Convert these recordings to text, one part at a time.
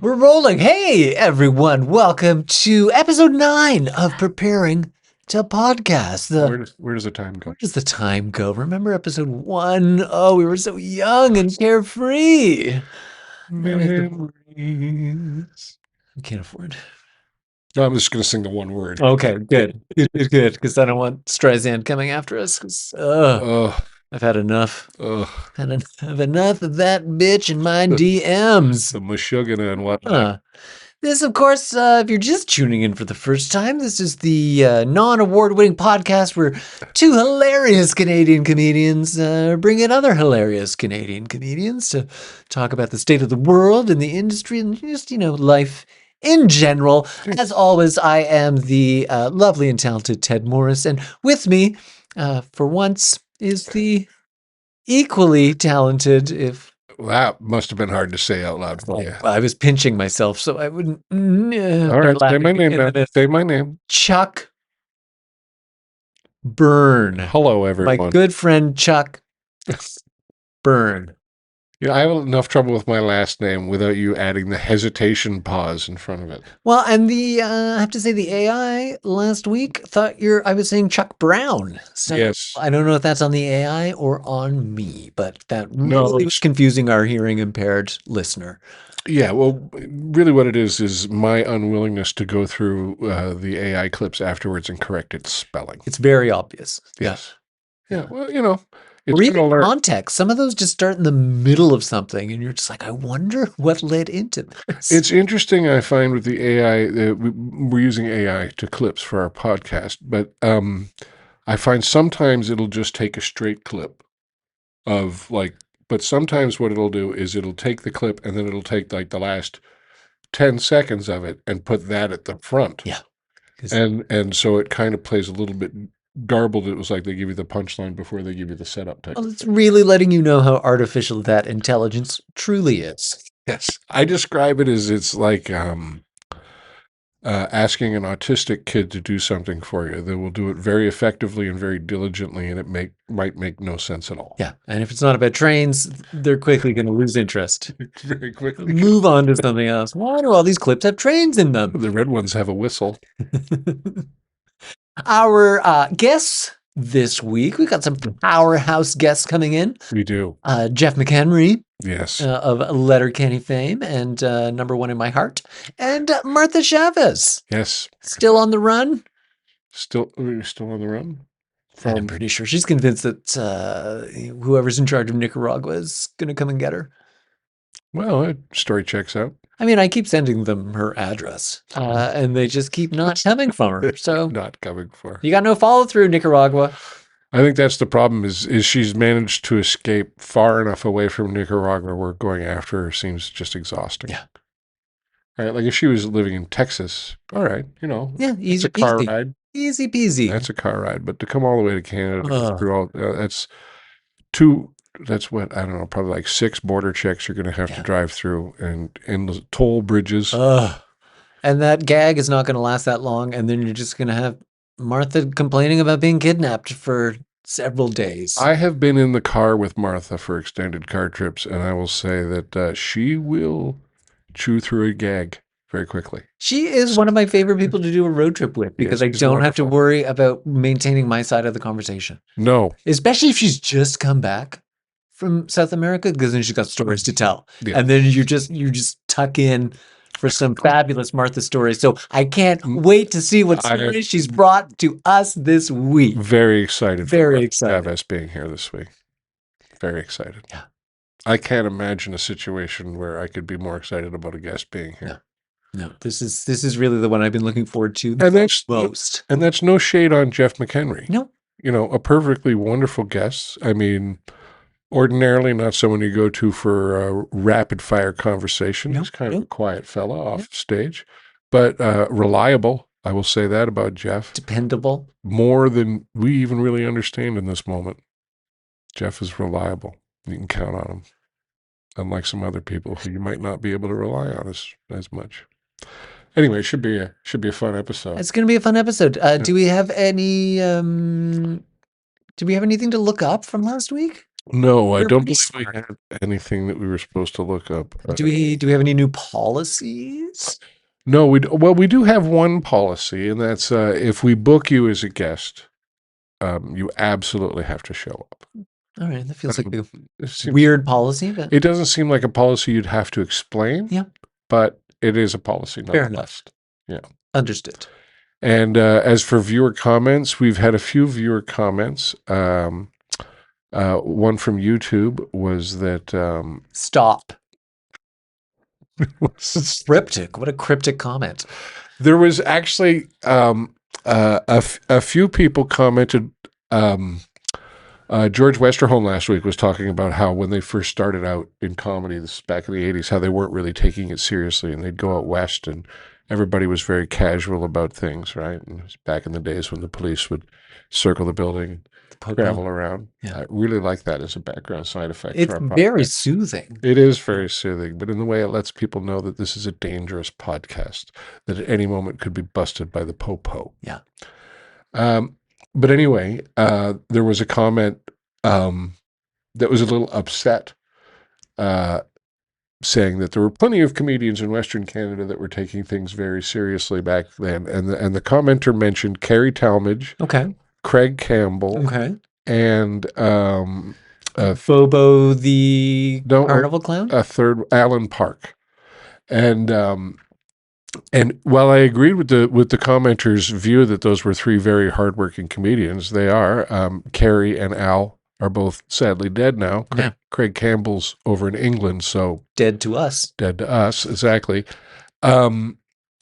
We're rolling. Hey, everyone. Welcome to episode 9 of Preparing to Podcast. Where does the time go? Where does the time go? Remember episode 1? Oh, we were so young and carefree. Memories. I can't afford. No, I'm just gonna sing the one word. Okay, good. Good. Because I don't want Streisand coming after us. Because Ugh, I've had enough. ugh. I've enough of that bitch in my DMs. The Meshuggah and whatnot. This, of course, if you're just tuning in for the first time, this is the non-award-winning podcast where two hilarious Canadian comedians bring in other hilarious Canadian comedians to talk about the state of the world and the industry and just, life in general. As always, I am the lovely and talented Ted Morris, and with me, for once, is the equally talented, if That must have been hard to say out loud for you. I was pinching myself so I wouldn't. All right, say my name now. Say my name. Chuck Byrne. Hello, My everyone. good friend Chuck Byrne. I have enough trouble with my last name without you adding the hesitation pause in front of it. Well, and I have to say the AI last week thought I was saying Chuck Brown. So Yes. I don't know if that's on the AI or on me, but that No, really was confusing our hearing impaired listener. Yeah, well, really what it is my unwillingness to go through the AI clips afterwards and correct its spelling. It's very obvious. Yes. Yeah, well, Or it's even context. Some of those just start in the middle of something, and you're just like, I wonder what led into this. It's interesting, I find, with the AI, we're using AI to clips for our podcast, but I find sometimes it'll just take a straight clip of but sometimes what it'll do is it'll take the clip and then it'll take like the last 10 seconds of it and put that at the front. Yeah. And so it kind of plays a little bit garbled. It was like they give you the punchline before they give you the setup type. Well, it's really letting you know how artificial that intelligence truly is. Yes. I describe it as it's like asking an autistic kid to do something for you. They will do it very effectively and very diligently, and it might make no sense at all. Yeah, and if it's not about trains, they're quickly going to lose interest. Very quickly. Move on to something else. Why do all these clips have trains in them? The red ones have a whistle. Our guests this week, we've got some powerhouse guests coming in. We do. Jeff McEnery. Yes. Of Letterkenny fame and number one in my heart. And Martha Chavez. Yes. Still on the run? Still on the run? I'm pretty sure she's convinced that whoever's in charge of Nicaragua is going to come and get her. Well, that story checks out. I mean, I keep sending them her address, and they just keep not coming from her. So not coming for her. You got no follow through, Nicaragua. I think that's the problem is she's managed to escape far enough away from Nicaragua where going after her seems just exhausting. Yeah. Right? Like if she was living in Texas, all right, yeah, easy, it's a car ride. Easy peasy. That's a car ride. But to come all the way to Canada through all that's what, I don't know, probably like 6 border checks you're going to have to drive through and endless toll bridges. And that gag is not going to last that long. And then you're just going to have Martha complaining about being kidnapped for several days. I have been in the car with Martha for extended car trips, and I will say that she will chew through a gag very quickly. She is one of my favorite people to do a road trip with because I don't have to worry about maintaining my side of the conversation. No. Especially if she's just come back from South America, because then she's got stories to tell. Yeah. And then you just tuck in for some fabulous Martha stories. So I can't wait to see what stories she's brought to us this week. Very excited. Very excited. Chavez being here this week. Very excited. Yeah. I can't imagine a situation where I could be more excited about a guest being here. No, this is really the one I've been looking forward to most. And that's no shade on Jeff McEnery. No. A perfectly wonderful guest. I mean, ordinarily not someone you go to for a rapid fire conversation. He's kind of a quiet fella off stage, but reliable. I will say that about Jeff. Dependable. More than we even really understand in this moment. Jeff is reliable. You can count on him. Unlike some other people who you might not be able to rely on as much. Anyway, it should be a fun episode. It's going to be a fun episode. Do we have any? Do we have anything to look up from last week? No, I We're don't pretty believe we smart. had anything that we were supposed to look up. Do we have any new policies? No, we do have one policy, and that's if we book you as a guest, you absolutely have to show up. All right, that feels like a It seems- weird policy, but It doesn't seem like a policy you'd have to explain. Yeah. But it is a policy, fair nonetheless. enough. Yeah. Understood. And as for viewer comments, we've had a few viewer comments. One from YouTube was that Stop. Cryptic. What a cryptic comment. there was actually a few people commented. George Westerholm last week was talking about how when they first started out in comedy, this is back in the 80s, how they weren't really taking it seriously, and they'd go out west and everybody was very casual about things, right? And it was back in the days when the police would circle the building, travel around. Yeah. I really like that as a background side effect. It's for our very podcast. soothing. It is very soothing, but in the way it lets people know that this is a dangerous podcast, that at any moment could be busted by the po-po. Yeah. But anyway, there was a comment that was a little upset, saying that there were plenty of comedians in Western Canada that were taking things very seriously back then. And the commenter mentioned Carrie Talmadge, Okay. Craig Campbell, Okay. and Bobo the carnival clown? a third, Alan Park. And while I agreed with the commenter's view that those were three very hardworking comedians, they are. Carrie and Al are both sadly dead now. Yeah. Craig Campbell's over in England, so Dead to us. dead to us, exactly.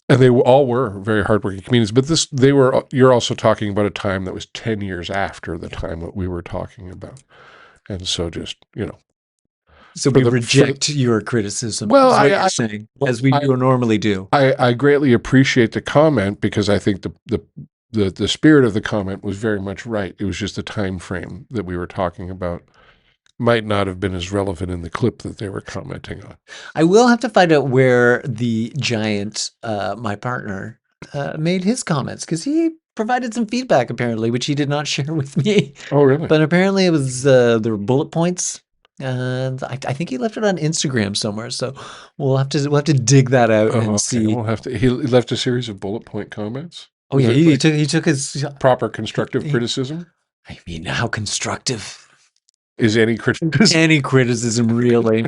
And they all were very hardworking comedians. But you're also talking about a time that was 10 years after the time that we were talking about. And so just, So we reject your criticism. Well, is what you're saying, as we normally do. I greatly appreciate the comment because I think the spirit of the comment was very much right. It was just the time frame that we were talking about might not have been as relevant in the clip that they were commenting on. I will have to find out where the giant, my partner, made his comments, because he provided some feedback apparently, which he did not share with me. Oh, really? But apparently it was there were bullet points. And I think he left it on Instagram somewhere, so we'll have to dig that out and see. We'll have to. He left a series of bullet point comments. Oh yeah, he took his proper constructive criticism. I mean, how constructive is any criticism? Any criticism, really?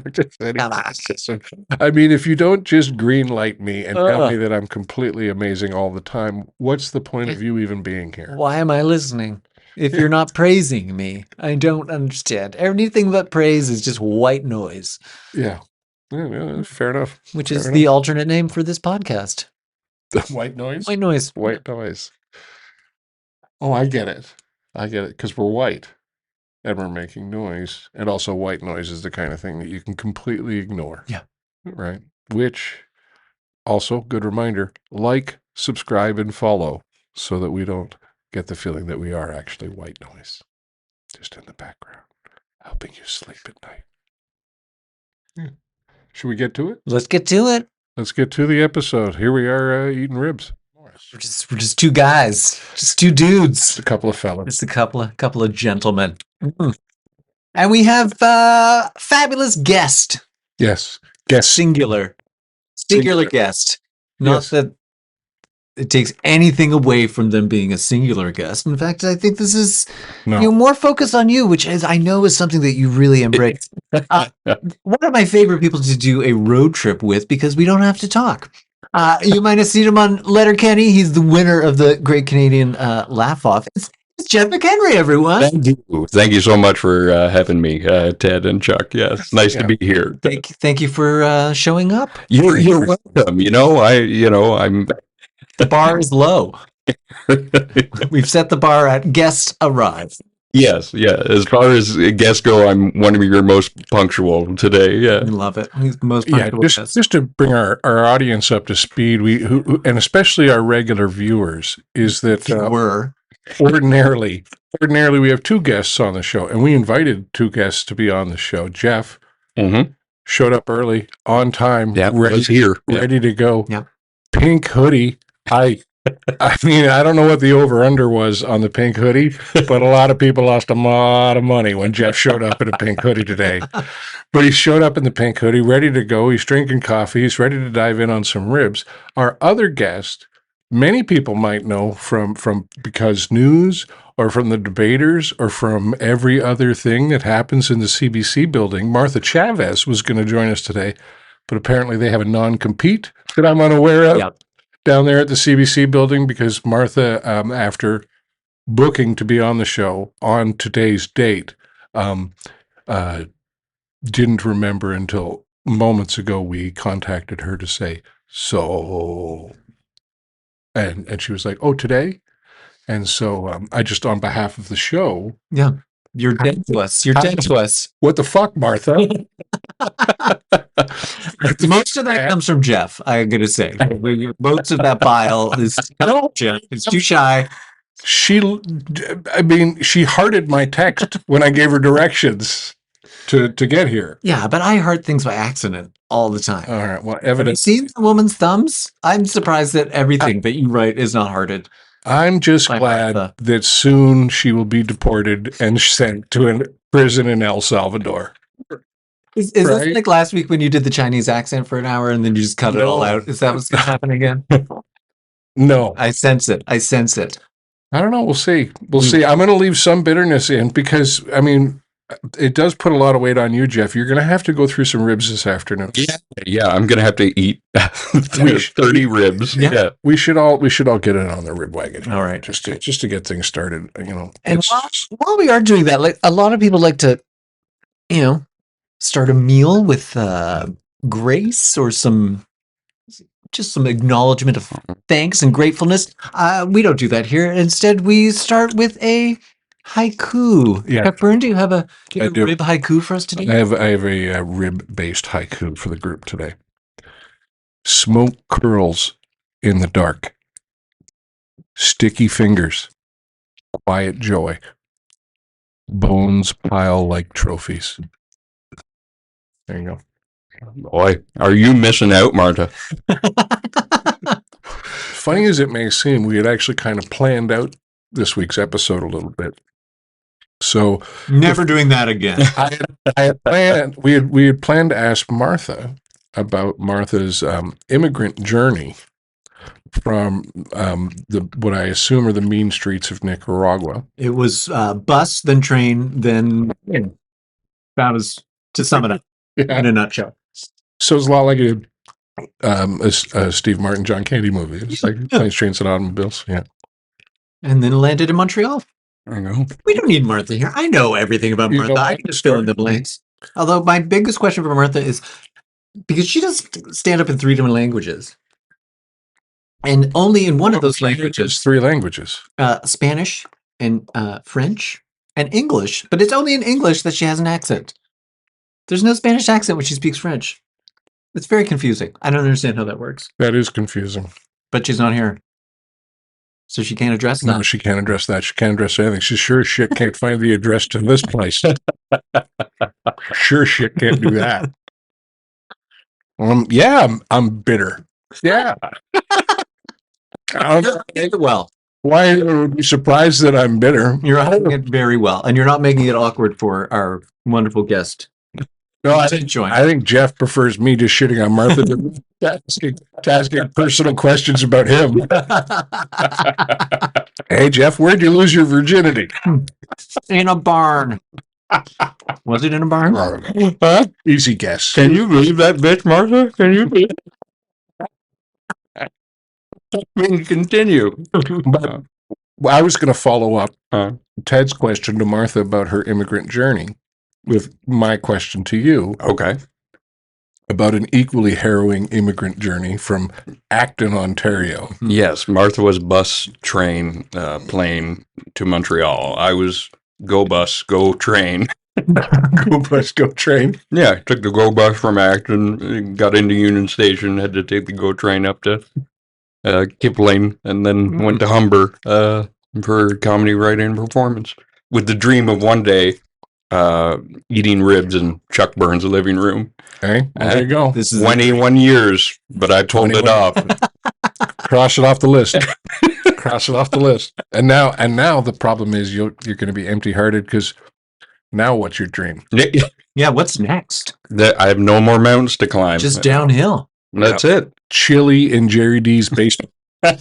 I mean, if you don't just green light me and tell me that I'm completely amazing all the time, what's the point of you even being here? Why am I listening? If you're not praising me, I don't understand. Anything but praise is just white noise. Yeah. Fair enough. Which is the alternate name for this podcast. The white noise? White noise. White noise. Oh, I get it. Because we're white and we're making noise. And also white noise is the kind of thing that you can completely ignore. Yeah. Right. Which, also, good reminder, like, subscribe, and follow so that we don't get the feeling that we are actually white noise, just in the background, helping you sleep at night. Yeah. Should we get to it? Let's get to it. Let's get to the episode. Here we are eating ribs. We're just two guys, just two dudes, Just a couple of fellas, just a couple of gentlemen, and we have fabulous guest. Yes, guest singular guest. Not that it takes anything away from them being a singular guest. In fact, I think this is more focused on you, which I know is something that you really embrace. One of my favorite people to do a road trip with, because we don't have to talk. You might have seen him on Letterkenny. He's the winner of the Great Canadian Laugh Off. It's Jeff McEnery, everyone. Thank you so much for having me, Ted and Chuck. Yes, nice to be here. Thank you for showing up. You're welcome. I'm. The bar is low. We've set the bar at guests arrive. Yes, yeah. As far as guests go, I'm one of your most punctual today. Yeah, we love it. He's the most punctual. Just to bring our audience up to speed, and especially our regular viewers, is that ordinarily we have two guests on the show, and we invited two guests to be on the show. Jeff showed up early, on time, ready to go. Yeah. Pink hoodie. Hi. I mean, I don't know what the over-under was on the pink hoodie, but a lot of people lost a lot of money when Jeff showed up in a pink hoodie today. But he showed up in the pink hoodie, ready to go. He's drinking coffee. He's ready to dive in on some ribs. Our other guest, many people might know from Because News or from the debaters or from every other thing that happens in the CBC building. Martha Chavez was going to join us today, but apparently they have a non-compete that I'm unaware of. Yep. Down there at the CBC building, because Martha, after booking to be on the show on today's date, didn't remember until moments ago we contacted her to say, so, and she was like, oh, today? And so I just, on behalf of the show. Yeah. You're dead to us. You're dead to us. What the fuck, Martha? Most of that comes from Jeff, I'm going to say. Most of that bile is Jeff. It's too shy. She hearted my text when I gave her directions to get here. Yeah, but I heart things by accident all the time. All right. Well, Have you evidence. seen the woman's thumbs? I'm surprised that everything that you write is not hearted. I'm just By glad Martha. that soon she will be deported and sent to a prison in El Salvador. Is Right? this like last week when you did the Chinese accent for an hour and then you just cut it all No. out? Is that what's going to happen again? No, I sense it. I sense it. I don't know. We'll see. We'll see. I'm going to leave some bitterness in because, I mean, it does put a lot of weight on you, Jeff. You're going to have to go through some ribs this afternoon. Yeah, I'm gonna have to eat 30 ribs. Yeah. Yeah. We should all get in on the rib wagon. All right. Just to get things started, you know. And It's- while we are doing that, like a lot of people like to, start a meal with grace or some acknowledgement of thanks and gratefulness. We don't do that here. Instead, we start with a haiku. Yeah. Hepburn, do you have a I do. rib haiku for us today? I have a rib-based haiku for the group today. Smoke curls in the dark. Sticky fingers. Quiet joy. Bones pile like trophies. There you go. Boy, are you missing out, Martha? Funny as it may seem, we had actually kind of planned out this week's episode a little bit. So Never doing that again. I had planned. We had planned to ask Martha about Martha's immigrant journey from what I assume are the mean streets of Nicaragua. It was bus, then train, then that was to sum it up in a nutshell. So it's a lot like a Steve Martin, John Candy movie. It's like planes, trains, and automobiles. Yeah. And then landed in Montreal. There you go. We don't need Martha here. I know everything about You Martha. know I my can just fill in the story. blanks. Although my biggest question for Martha is because she does stand up in 3 different languages. And only in one of those It's languages, 3 languages. Spanish and French and English. But it's only in English that she has an accent. There's no Spanish accent when she speaks French. It's very confusing. I don't understand how that works. That is confusing. But she's not here. So she can't address that. No, she can't address that. She can't address anything. She sure as shit can't find the address to this place. Sure shit can't do that. Yeah, I'm bitter. Yeah. Well, Why would you be surprised that I'm bitter? you're hiding it very well. And you're not making it awkward for our wonderful guest. No, I to join. think Jeff prefers me just shitting on Martha to asking personal questions about him. Hey, Jeff, where'd you lose your virginity? In a barn. Was it in a barn? Huh? Easy guess. Can you believe that bitch, Martha? Can you believe I mean, continue. But I was going to follow up Huh. Ted's question to Martha about her immigrant journey with my question to you Okay. about an equally harrowing immigrant journey from Acton, Ontario. Yes, Martha was bus, train, plane to Montreal. I was go bus, go train. Go bus, go train. Yeah, I took the go bus from Acton, got into Union Station, had to take the go train up to Kipling, and then went to Humber for comedy writing and performance, with the dream of one day eating ribs in Chuck Burns' living room. Okay, well, there you go. This is 21 years, but I pulled it 21. off. Cross it off the list. Cross it off the list. And now the problem is you're going to be empty-hearted because now what's your dream? Yeah, what's next? I have no more mountains to climb. Just downhill. That's it. Chili in Jerry D's basement. That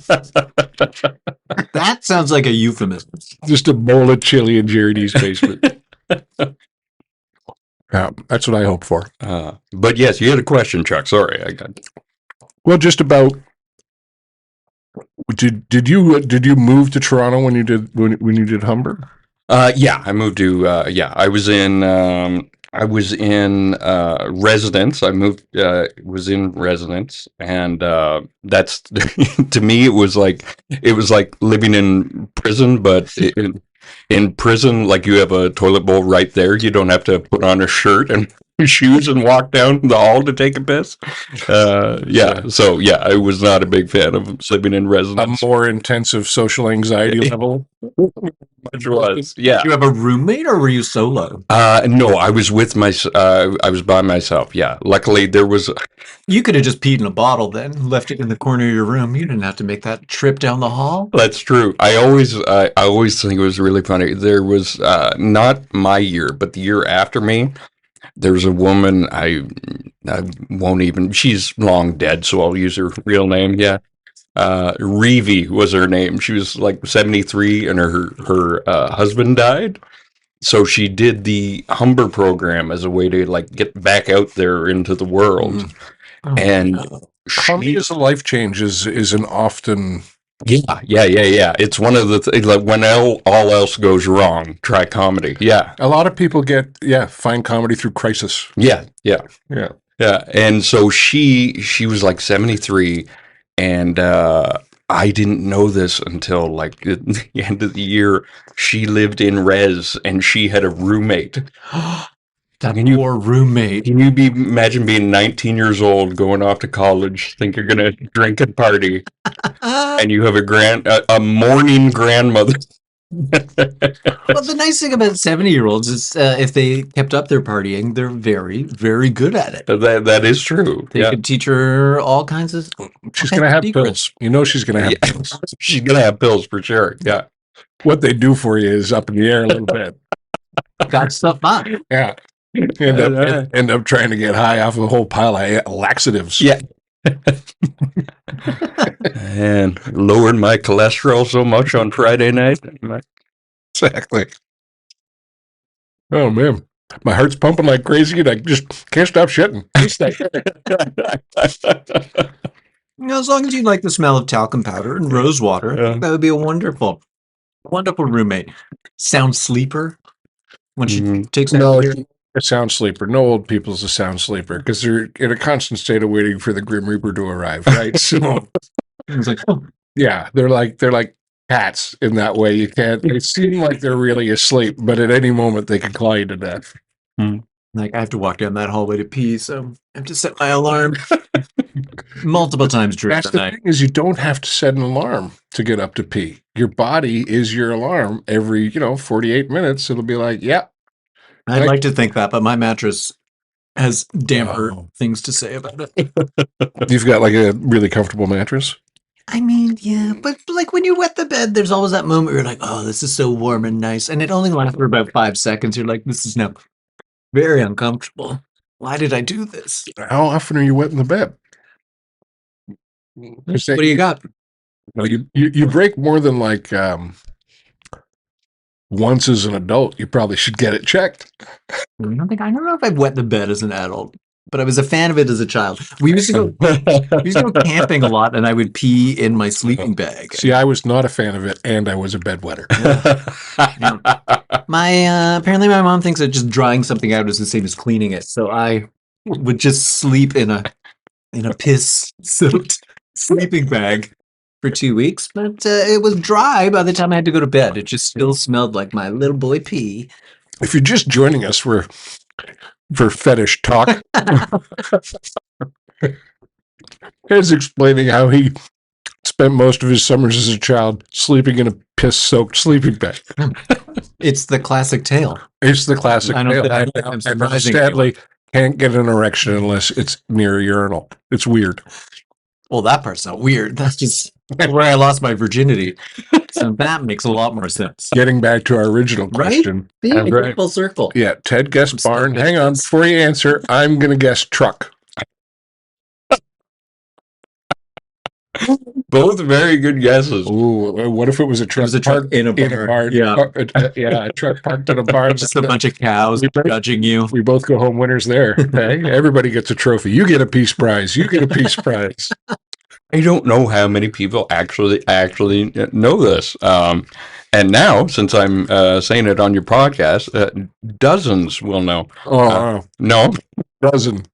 sounds like a euphemism. Just a bowl of chili in Jerry D's basement. Yeah, that's what I hope for. But yes, you had a question, Chuck. Sorry, I got. Well, just about. Did you move to Toronto when you did Humber? Yeah, I moved to. I was in. Residence. I moved. Was in residence, and that's to me. It was like living in prison, but in prison, like you have a toilet bowl right there. You don't have to put on a shirt and shoes and walk down the hall to take a piss. So I was not a big fan of living in residence. A more intensive social anxiety level. Which was, yeah. Did you have a roommate or were you solo? No, I was with I was by myself. Yeah. Luckily, there was. You could have just peed in a bottle then, left it in the corner of your room. You didn't have to make that trip down the hall. That's true. I always think it was really funny. There was not my year, but the year after me. There's a woman, I won't even, she's long dead, so I'll use her real name. Yeah. Reevy was her name. She was like 73 and her husband died. So she did the Humber program as a way to like get back out there into the world. And comedy as a life change is an often. Yeah. It's one of the things, like when all else goes wrong, try comedy. Yeah. A lot of people find comedy through crisis. Yeah. And so she was like 73, and I didn't know this until like the end of the year. She lived in res, and she had a roommate. Poor roommate. Can you imagine being 19 years old, going off to college, think you're gonna drink and party, and you have a mourning grandmother? Well, the nice thing about 70-year-olds is if they kept up their partying, they're very, very good at it. That is true. They could teach her all kinds of. She's gonna have pills. You know she's gonna have pills. She's gonna have pills for sure. Yeah. What they do for you is up in the air a little bit. Got stuff on. Yeah. End up trying to get high off a whole pile of laxatives. Yeah. And lowered my cholesterol so much on Friday night. Exactly. Oh man, my heart's pumping like crazy, and I just can't stop shitting. As long as you like the smell of talcum powder and rose water, that would be a wonderful roommate. Sound sleeper when she takes out here. A sound sleeper. No old people's a sound sleeper because they're in a constant state of waiting for the Grim Reaper to arrive, right? So it's like, oh. Yeah, they're like cats in that way. You can't. They seem like they're really asleep, but at any moment they can claw you to death. Like I have to walk down that hallway to pee, so I have to set my alarm multiple times during That's the the night. thing is you don't have to set an alarm to get up to pee. Your body is your alarm. Every 48 minutes, it'll be like, yeah. I'd like to think that, but my mattress has damper things to say about it. You've got like a really comfortable mattress? I mean, yeah, but like when you wet the bed, there's always that moment where you're like, oh, this is so warm and nice. And it only lasts for about 5 seconds. You're like, this is now very uncomfortable. Why did I do this? How often are you wetting the bed? What do you got? No, you break more than like once as an adult. You probably should get it checked. I don't know if I've wet the bed as an adult, but I was a fan of it as a child. We used to go camping a lot, and I would pee in my sleeping bag. See, I was not a fan of it, and I was a bedwetter. Apparently my mom thinks that just drying something out is the same as cleaning it. So I would just sleep in a piss-soaked sleeping bag for 2 weeks, but it was dry by the time I had to go to bed. It just still smelled like my little boy pee. If you're just joining us, for fetish talk. He's explaining how he spent most of his summers as a child sleeping in a piss-soaked sleeping bag. It's the classic tale. It's the classic tale. I'm surprising sadly can't get an erection unless it's near a urinal. It's weird. Well, that part's not weird. That's just where I lost my virginity. So that makes a lot more sense. Getting back to our original Right? question. See, That's it right. goes full circle. Yeah, Ted guessed I'm still barn. good Hang at on, this. before you answer, I'm going to guess truck. Both very good guesses. Ooh, what if it was a truck, was a truck parked in a barn. Yeah. Yeah, a truck parked in a barn. Just a bunch of cows We both- judging you. We both go home winners there. Okay, everybody gets a trophy. You get a peace prize. You get a peace prize. I don't know how many people actually know this. And now, since I'm saying it on your podcast, dozens will know. Oh, No, dozen.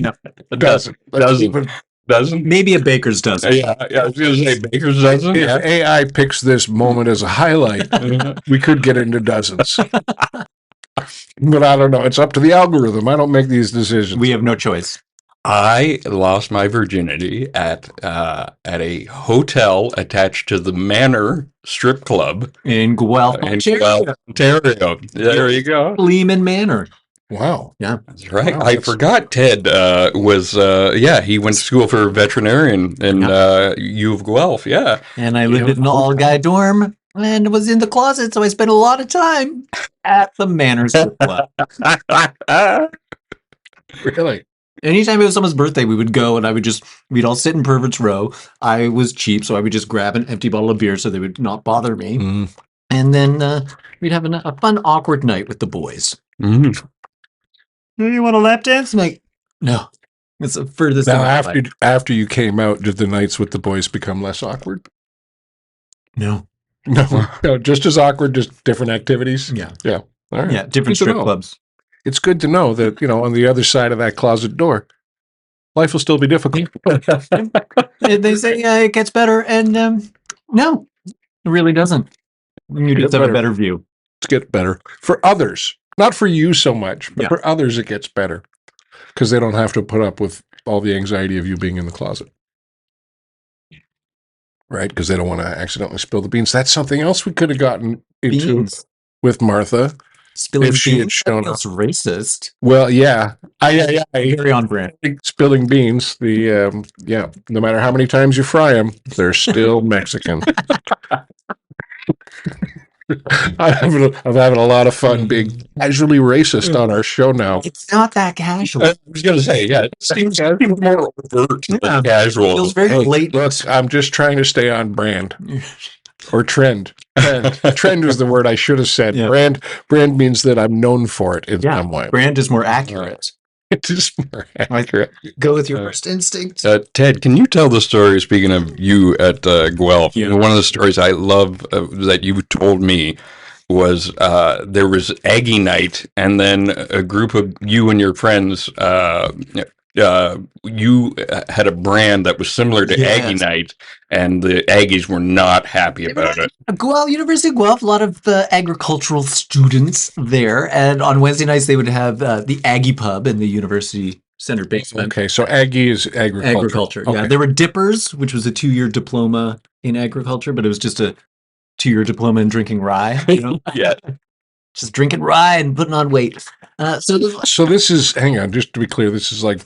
No, Dozen. dozen. maybe a baker's dozen. Yeah, I was going to say baker's dozen. If Yeah. AI picks this moment as a highlight, we could get into dozens. But I don't know. It's up to the algorithm. I don't make these decisions. We have no choice. I lost my virginity at a hotel attached to the Manor Strip Club In Guelph, in Ontario. Guelph, Ontario. There you go. Lehman Manor. Wow. That's right. Wow, I that's- forgot Ted was he went to school for veterinarian in U of Guelph. Yeah. And I lived in an all-guy dorm and was in the closet, so I spent a lot of time at the Manor Strip Club. Really? Anytime it was someone's birthday, we would go and we'd all sit in Pervert's Row. I was cheap, so I would just grab an empty bottle of beer so they would not bother me. Mm. And then we'd have a fun, awkward night with the boys. Mhm. You want a lap dance? I'm like, no. It's the furthest Now, thing I like. after you came out, did the nights with the boys become less awkward? No. No, just as awkward, just different activities. Yeah. All right. Yeah, different Good to strip know. clubs. It's good to know that, on the other side of that closet door, life will still be difficult. They say it gets better, and no, it really doesn't. You just have a better view. It's get better for others, not for you so much, but Yeah. for others, it gets better because they don't have to put up with all the anxiety of you being in the closet. Right? Because they don't want to accidentally spill the beans. That's something else we could have gotten into Beans. with Martha. Spilling If she had beans? shown That feels racist. Well, yeah. I Very on brand. spilling beans. No matter how many times you fry them, they're still Mexican. I'm having a lot of fun being casually racist on our show now. It's not that casual. I was going to say, it seems more overt Yeah. than casual. Feels very Hey, blatant. look, I'm just trying to stay on brand or trend. Trend was the word I should have said. Yeah. Brand means that I'm known for it in Yeah, some way. brand is more accurate. It is more accurate. Go with your first instinct. Ted, can you tell the story, speaking of you at Guelph? Yeah. One of the stories I love that you told me was there was Aggie night, and then a group of you and your friends, you had a brand that was similar to Yes. Aggie night, and the Aggies were not happy about it. Guelph, University of Guelph, a lot of agricultural students there. And on Wednesday nights, they would have the Aggie Pub in the University Center basement. Okay, so Aggie is agriculture. Agriculture. Yeah. Okay. There were Dippers, which was a 2-year diploma in agriculture, but it was just a 2-year diploma in drinking rye. You know? Yeah. Just drinking rye and putting on weight. So this is, hang on, just to be clear, this is like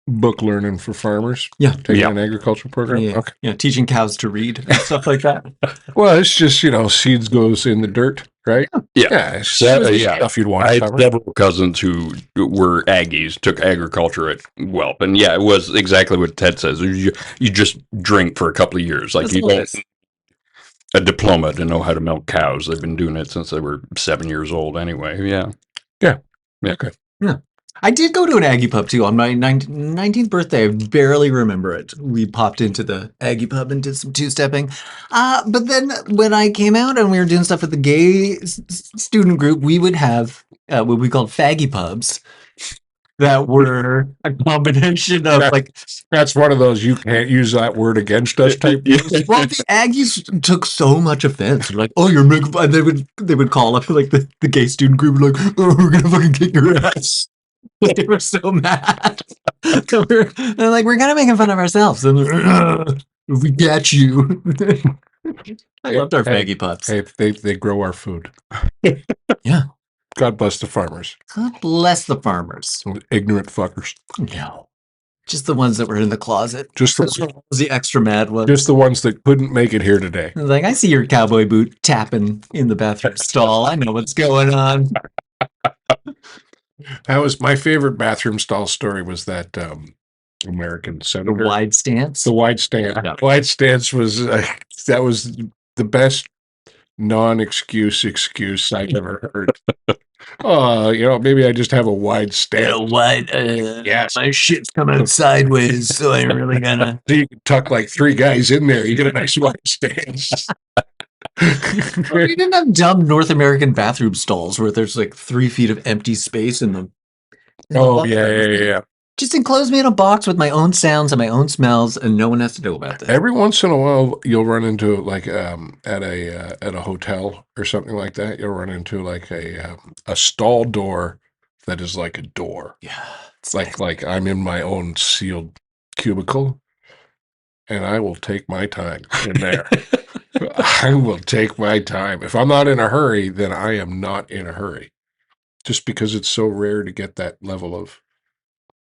book learning for farmers, yeah. taking Yeah. an agriculture program. Yeah, Okay. yeah, teaching cows to read and stuff like that. Well, it's just, seeds goes in the dirt, right? Yeah. Yeah. It's So, just yeah. stuff you'd want I to had cover. several cousins who were Aggies, took agriculture at Guelph, and yeah, it was exactly what Ted says. You just drink for a couple of years, like That's you what it don't is. a diploma to know how to milk cows. They've been doing it since they were 7 years old, anyway. Yeah. Okay. I did go to an Aggie pub too on my 19th birthday. I barely remember it. We popped into the Aggie pub and did some two-stepping. But then when I came out and we were doing stuff with the gay student group, we would have what we called faggy pubs that were a combination of like, That's one of those you can't use that word against us type. well, the Aggies took so much offense. They're like, oh, you're making fun. They would call up like the gay student group, like, oh, we're gonna fucking kick your ass. They were so mad. They're like, we're kind of making fun of ourselves. And they're, "Ugh, we got you. I loved our Hey, faggy pups. Hey, they grow our food. Yeah. God bless the farmers. God bless the farmers. Ignorant fuckers. No. Just the ones that were in the closet. Just Those were the extra mad ones. Just the ones that couldn't make it here today. Like, I see your cowboy boot tapping in the bathroom stall. I know what's going on. That was my favorite bathroom stall story. Was that American The senator? wide stance. The wide stance. Yeah. Wide stance was that was the best non-excuse I've ever heard. Maybe I just have a wide stance. Wide. Yes. My shit's coming out sideways, so I'm really gonna. So you can tuck like 3 guys in there. You get a nice wide stance. We didn't have dumb North American bathroom stalls where there's like 3 feet of empty space in them. Oh yeah. Just enclose me in a box with my own sounds and my own smells, and no one has to know about that. Every once in a while, you'll run into like at a hotel or something like that. You'll run into like a stall door that is like a door. Yeah. It's like I'm in my own sealed cubicle, and I will take my time in there. I will take my time. If I'm not in a hurry, then I am not in a hurry. Just because it's so rare to get that level of.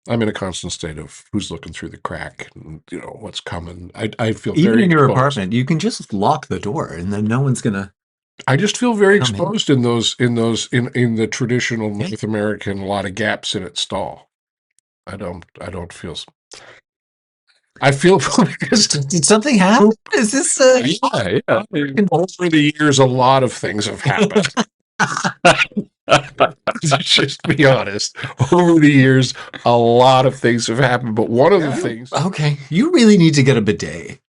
I'm in a constant state of who's looking through the crack and what's coming. I feel Even very in your exposed. apartment, you can just lock the door, and then no one's gonna. I just feel very Come in. exposed in the traditional North American, a lot of gaps in its stall. I don't feel. I feel because Did something happen? Is this Yeah. over the years, a lot of things have happened. Just be honest. Over the years, a lot of things have happened, but one of the things. Okay, you really need to get a bidet.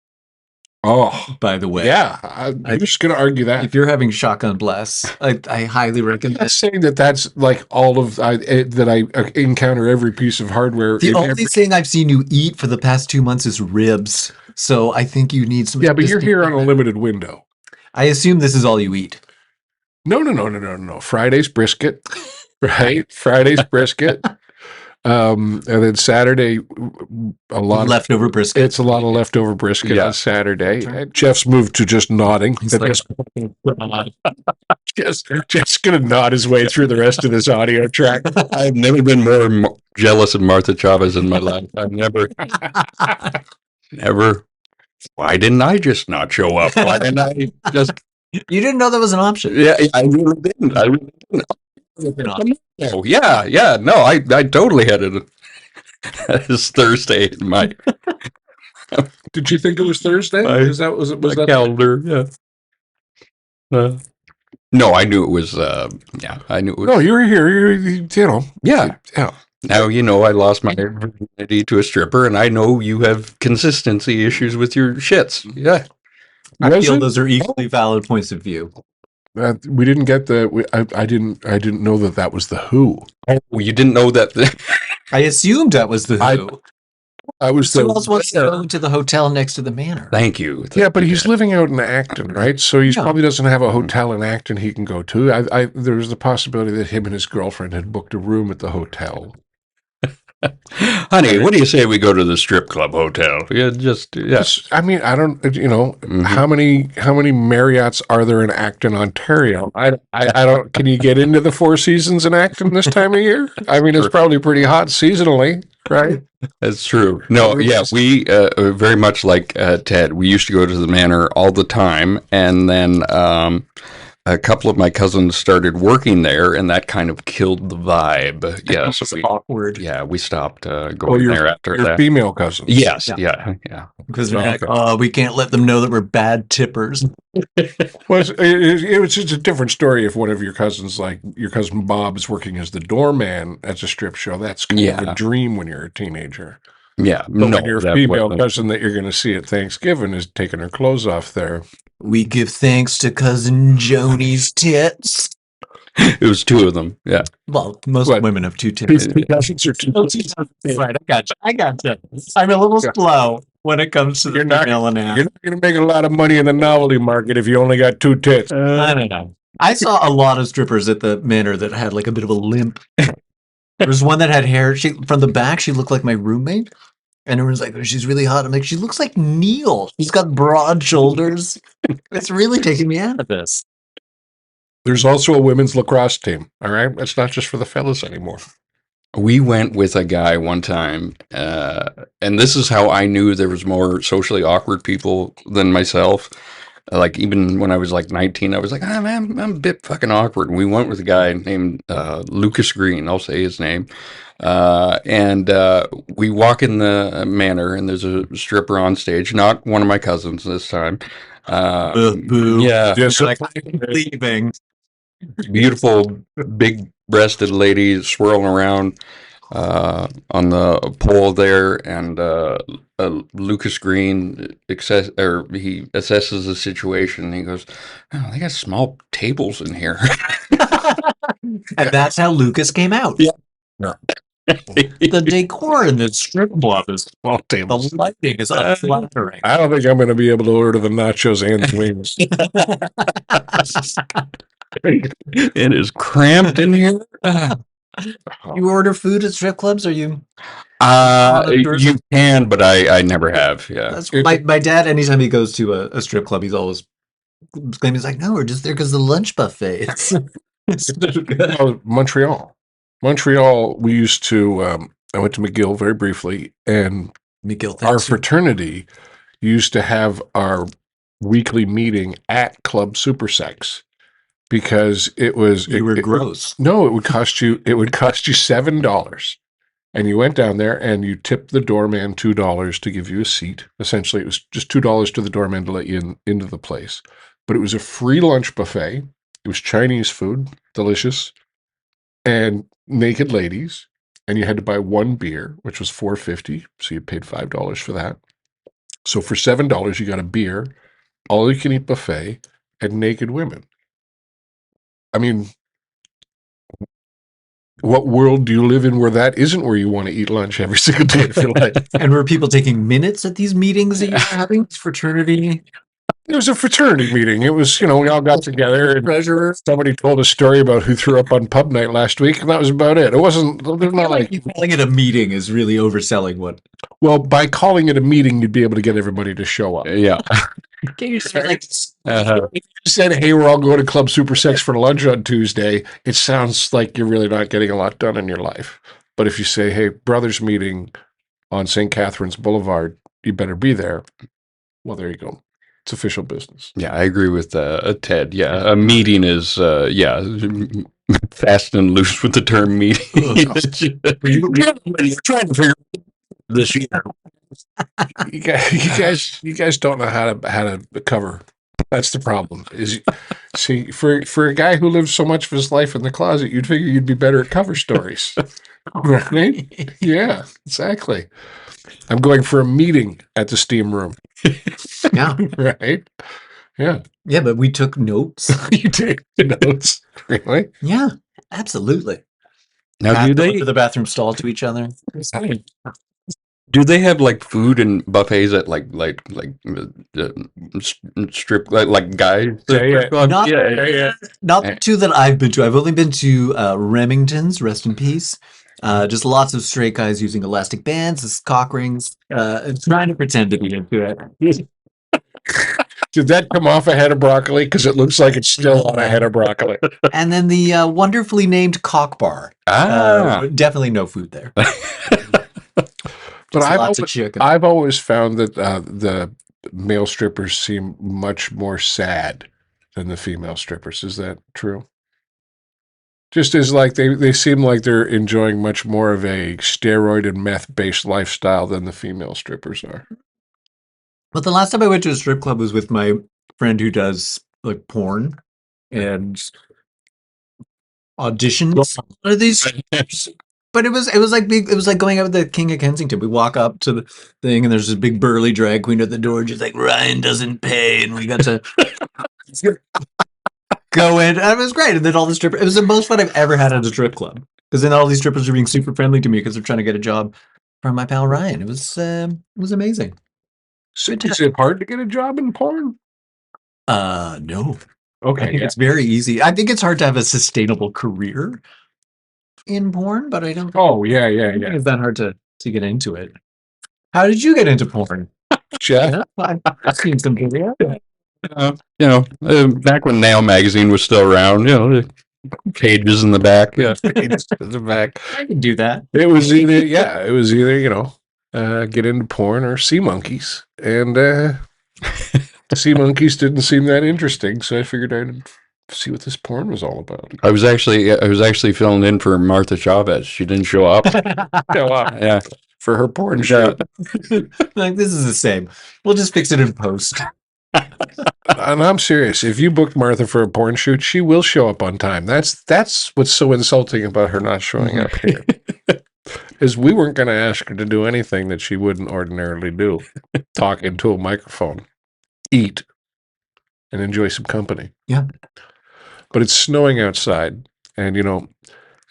Oh, By the way, yeah. I'm just going to argue that. if you're having shotgun blasts, I highly I'm recommend. not saying that that's like all of that I encounter every piece of hardware. The in only every- thing I've seen you eat for the past 2 months is ribs. So I think you need some. Yeah, but you're here on a limited window. I assume this is all you eat. No. Friday's brisket, right? Friday's brisket. And then Saturday, a lot Leftover brisket. It's a lot of leftover brisket Yeah. on Saturday. And Jeff's moved to just nodding. He's like, Jeff's going to nod his way through the rest of this audio track. I've never been more jealous of Martha Chavez in my life. I've never. Why didn't I just not show up? Why didn't I just? You didn't know that was an option. Yeah, I really didn't. Oh, yeah. No, I totally had it. It's Thursday in my Did you think it was Thursday? Was that calendar. Yeah. No, I knew it was. I knew it was. No, you were here. Yeah. Yeah. Now I lost my virginity to a stripper, and I know you have consistency issues with your shits. Yeah. I Was feel it? those are equally valid points of view. We didn't get I didn't know that was the Who. Oh, you didn't know that. I assumed that was the Who. I was Who else wants to go to the hotel next to the manor? Thank you. Yeah, but he's living out in Acton, right? So he Yeah. probably doesn't have a hotel in Acton he can go to. There was the possibility that him and his girlfriend had booked a room at the hotel. Honey, what do you say we go to the strip club hotel? Yeah. I mean, I don't, how many Marriotts are there in Acton, Ontario? I don't. Can you get into the Four Seasons in Acton this time of year? I mean, it's probably pretty hot seasonally, right? That's true. No, yeah, we very much like Ted. We used to go to the manor all the time, and then a couple of my cousins started working there, and that kind of killed the vibe. Yeah, so awkward. Yeah, we stopped going there after your that. female cousins. Yes, Yeah. yeah. Because they're like, we can't let them know that we're bad tippers. Well, it was just a different story if one of your cousins, like your cousin Bob, is working as the doorman at a strip show. That's kind of a dream when you're a teenager. Yeah, But when your female cousin that you're going to see at Thanksgiving is taking her clothes off there. We give thanks to cousin Joni's tits. It was 2 of them. Yeah. Well, most What? women have 2 tits. Cousins are two. Right, I got you. I'm a little slow when it comes to the female anatomy. You're not going to make a lot of money in the novelty market if you only got 2 tits. I don't know. I saw a lot of strippers at the manor that had like a bit of a limp. There was one that had hair. From the back, she looked like my roommate. And everyone's like, oh, she's really hot. I'm like, she looks like Neil. She's got broad shoulders. It's really taking me out of this. There's also a women's lacrosse team. All right, it's not just for the fellas anymore. We went with a guy one time, and this is how I knew there was more socially awkward people than myself. Like even when I was like 19, I was like, I'm a bit fucking awkward. And we went with a guy named Lucas Green. I'll say his name. And we walk in the manor, and there's a stripper on stage. Not one of my cousins this time. Boo. Yeah, Just You're like, I'm leaving. beautiful, big-breasted lady swirling around on the pole there, and Lucas Green he assesses the situation. And he goes, "Oh, they got small tables in here." And that's how Lucas came out. Yeah. The decor in the strip club is small tables. the lighting is unflattering. I don't think I'm going to be able to order the nachos and the wings. It is cramped in here. You order food at strip clubs, or you? You can, but I never have. Yeah. That's my dad. Anytime he goes to a strip club, he's always claiming, he's like, "No, we're just there because the lunch buffet." It's so good. Oh, Montreal, we used to, I went to McGill very briefly, and McGill, our thanks. fraternity used to have our weekly meeting at Club Super Sex because it was You were gross. No, it would cost you $7. And you went down there and you tipped the doorman $2 to give you a seat. Essentially, it was just $2 to the doorman to let you into the place. But it was a free lunch buffet. It was Chinese food, delicious, and naked ladies. And you had to buy one beer, which was $4.50. So you paid $5 for that. So for $7, you got a beer, all you can eat buffet, and naked women. I mean, what world do you live in where that isn't where you want to eat lunch every single day of your life? And were people taking minutes at these meetings that you were having? Fraternity? It was a fraternity meeting. It was, we all got together and Treasurer? somebody told a story about who threw up on pub night last week, and that was about it. It wasn't, they're not like, You calling it a meeting is really overselling what. well, by calling it a meeting, you'd be able to get everybody to show up. Yeah. Can you just like, If you said, hey, we're all going to Club Super Sex for lunch on Tuesday, it sounds like you're really not getting a lot done in your life. But if you say, hey, brothers meeting on St. Catherine's Boulevard, you better be there. Well, there you go. It's official business. Yeah, I agree with Ted. Yeah, a meeting is fast and loose with the term meeting. You're trying to figure this year. You guys don't know how to cover. That's the problem. See, for a guy who lives so much of his life in the closet, you'd figure you'd be better at cover stories. Right? Yeah, exactly. I'm going for a meeting at the steam room. yeah. Right? Yeah. Yeah, but we took notes. You take the notes. Really? Yeah, absolutely. Now, do To they the bathroom stall to each other? have like food and buffets at like strip like guys? Yeah. Not, Yeah. not the two that I've been to. I've only been to Remington's, rest in peace. Just lots of straight guys using elastic bands as cock rings, and trying to pretend to be into it. Did that come off a head of broccoli? Because it looks like it's still on a head of broccoli. And then the wonderfully named cock bar. Definitely no food there. But Lots of chicken. I've always found that the male strippers seem much more sad than the female strippers. Is that true? Just as like they seem like they're enjoying much more of a steroid and meth based lifestyle than the female strippers are. But the last time I went to a strip club was with my friend who does like porn and auditions. What are these? But it was like going out with the King of Kensington. We walk up to the thing and there's this big burly drag queen at the door, just like, Ryan doesn't pay, and we got to go in. And it was great. And then all the strippers, it was the most fun I've ever had at a strip club. Because then all these strippers are being super friendly to me because they're trying to get a job from my pal Ryan. It was amazing. So is it hard to get a job in porn? No. Okay, I think it's very easy. I think it's hard to have a sustainable career in porn, but I don't think yeah. it's that hard to get into it. How did you get into porn? Jeff? Yeah, I've seen some video. Back when Nail magazine was still around, Pages in the back. Yeah, pages in the back. I can do that. It was either, get into porn or sea monkeys. And sea monkeys didn't seem that interesting, so I figured I'd see what this porn was all about. I was actually filling in for Martha Chavez. She didn't show up. Yeah. For her porn shoot. Like, this is the same. We'll just fix it in post. And I'm serious. If you booked Martha for a porn shoot, she will show up on time. That's what's so insulting about her not showing up here. Is we weren't going to ask her to do anything that she wouldn't ordinarily do. Talk into a microphone, eat, and enjoy some company. Yeah. But it's snowing outside. And,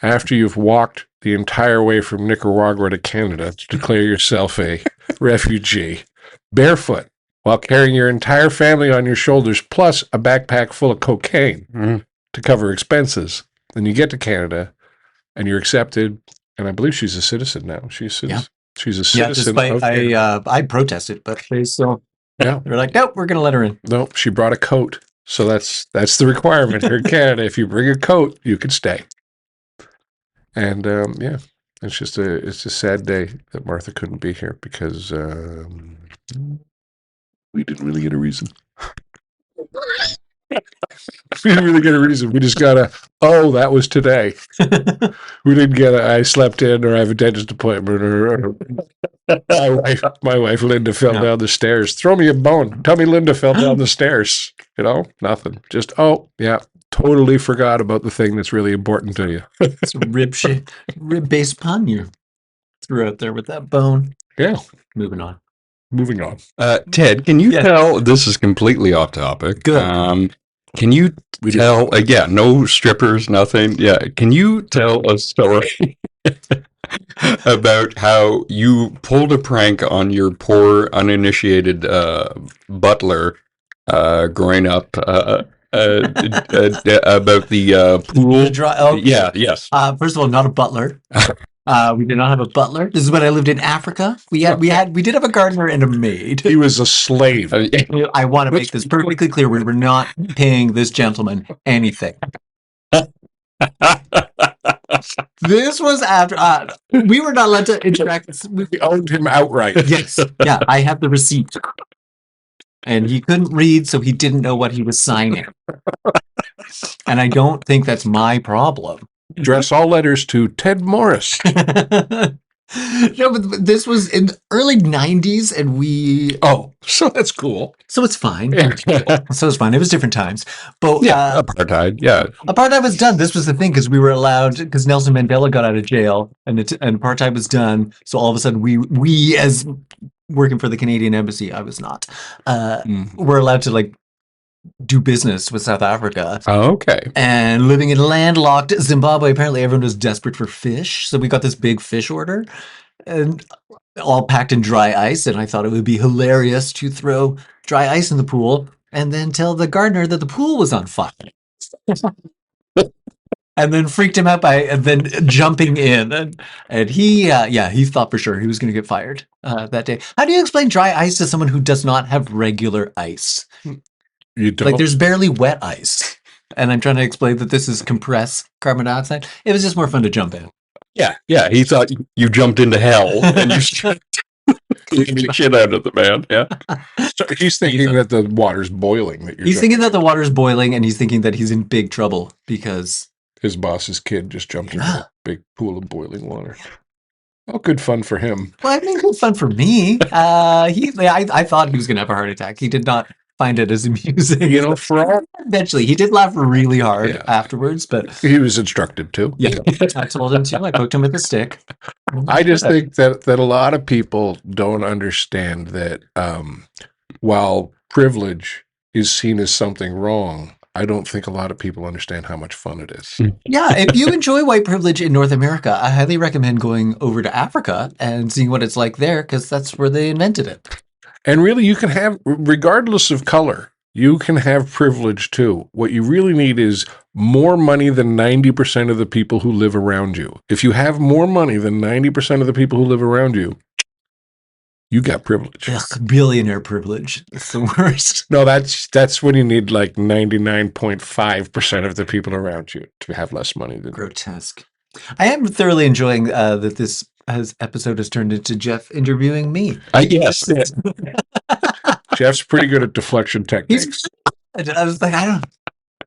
after you've walked the entire way from Nicaragua to Canada to declare yourself a refugee, barefoot, while carrying your entire family on your shoulders, plus a backpack full of cocaine to cover expenses, then you get to Canada and you're accepted. And I believe she's a citizen now. She's a citizen. Despite I protested, but they still they're like, nope, we're gonna let her in. Nope, she brought a coat. So that's the requirement here in Canada. If you bring a coat, you can stay. And it's a sad day that Martha couldn't be here because we didn't really get a reason. We didn't really get a reason. We just got that was today. We didn't get I slept in or I have a dentist appointment or my wife Linda fell down the stairs. Throw me a bone. Tell me Linda fell down the stairs. Nothing. Just, totally forgot about the thing that's really important to you. It's a rib-based pun you threw out there with that bone. Yeah. Moving on. Ted, can you tell, this is completely off topic. Good. Can you tell, no strippers, nothing. Yeah. Can you tell a story about how you pulled a prank on your poor uninitiated butler growing up about the pool? Yes. First of all, not a butler. We did not have a butler. This is when I lived in Africa. We did have a gardener and a maid. He was a slave. I want to make this perfectly clear. We were not paying this gentleman anything. This was after we were not allowed to interact. We owned him outright. Yes. Yeah, I have the receipt. And he couldn't read, so he didn't know what he was signing. And I don't think that's my problem. Address all letters to Ted Morris. No, but this was in the early 90s, and we... Oh, so that's cool. So it's fine. So it's fine. It was different times. But apartheid, yeah. Apartheid was done. This was the thing, because we were allowed... Because Nelson Mandela got out of jail, and apartheid was done, so all of a sudden we as working for the Canadian Embassy, I was not, were allowed to, do business with South Africa. Oh, okay. And living in landlocked Zimbabwe, apparently everyone was desperate for fish. So we got this big fish order and all packed in dry ice. And I thought it would be hilarious to throw dry ice in the pool and then tell the gardener that the pool was on fire. And then freaked him out by then jumping in. And he thought for sure he was going to get fired that day. How do you explain dry ice to someone who does not have regular ice? You don't. There's barely wet ice. And I'm trying to explain that this is compressed carbon dioxide. It was just more fun to jump in. Yeah. He thought you jumped into hell and you shit out of the man. Yeah. So he's thinking that the water's boiling. He's thinking that the water's boiling, and he's thinking that he's in big trouble because his boss's kid just jumped into a big pool of boiling water. Oh, good fun for him. Well, I mean, good fun for me. I thought he was going to have a heart attack. He did not find it as amusing. Eventually, he did laugh really hard afterwards, but he was instructed to. Yeah, I told him to. I poked him with a stick. I just think that a lot of people don't understand that while privilege is seen as something wrong, I don't think a lot of people understand how much fun it is. Yeah, if you enjoy white privilege in North America, I highly recommend going over to Africa and seeing what it's like there, because that's where they invented it. And really, you can have, regardless of color, you can have privilege too. What you really need is more money than 90% of the people who live around you. If you have more money than 90% of the people who live around you, You got privilege. Ugh, billionaire privilege. It's the worst. No, that's when you need like 99.5% of the people around you to have less money than you. Grotesque. I am thoroughly enjoying that this episode has turned into Jeff interviewing me. I guess. Jeff's pretty good at deflection techniques, I was like, I don't.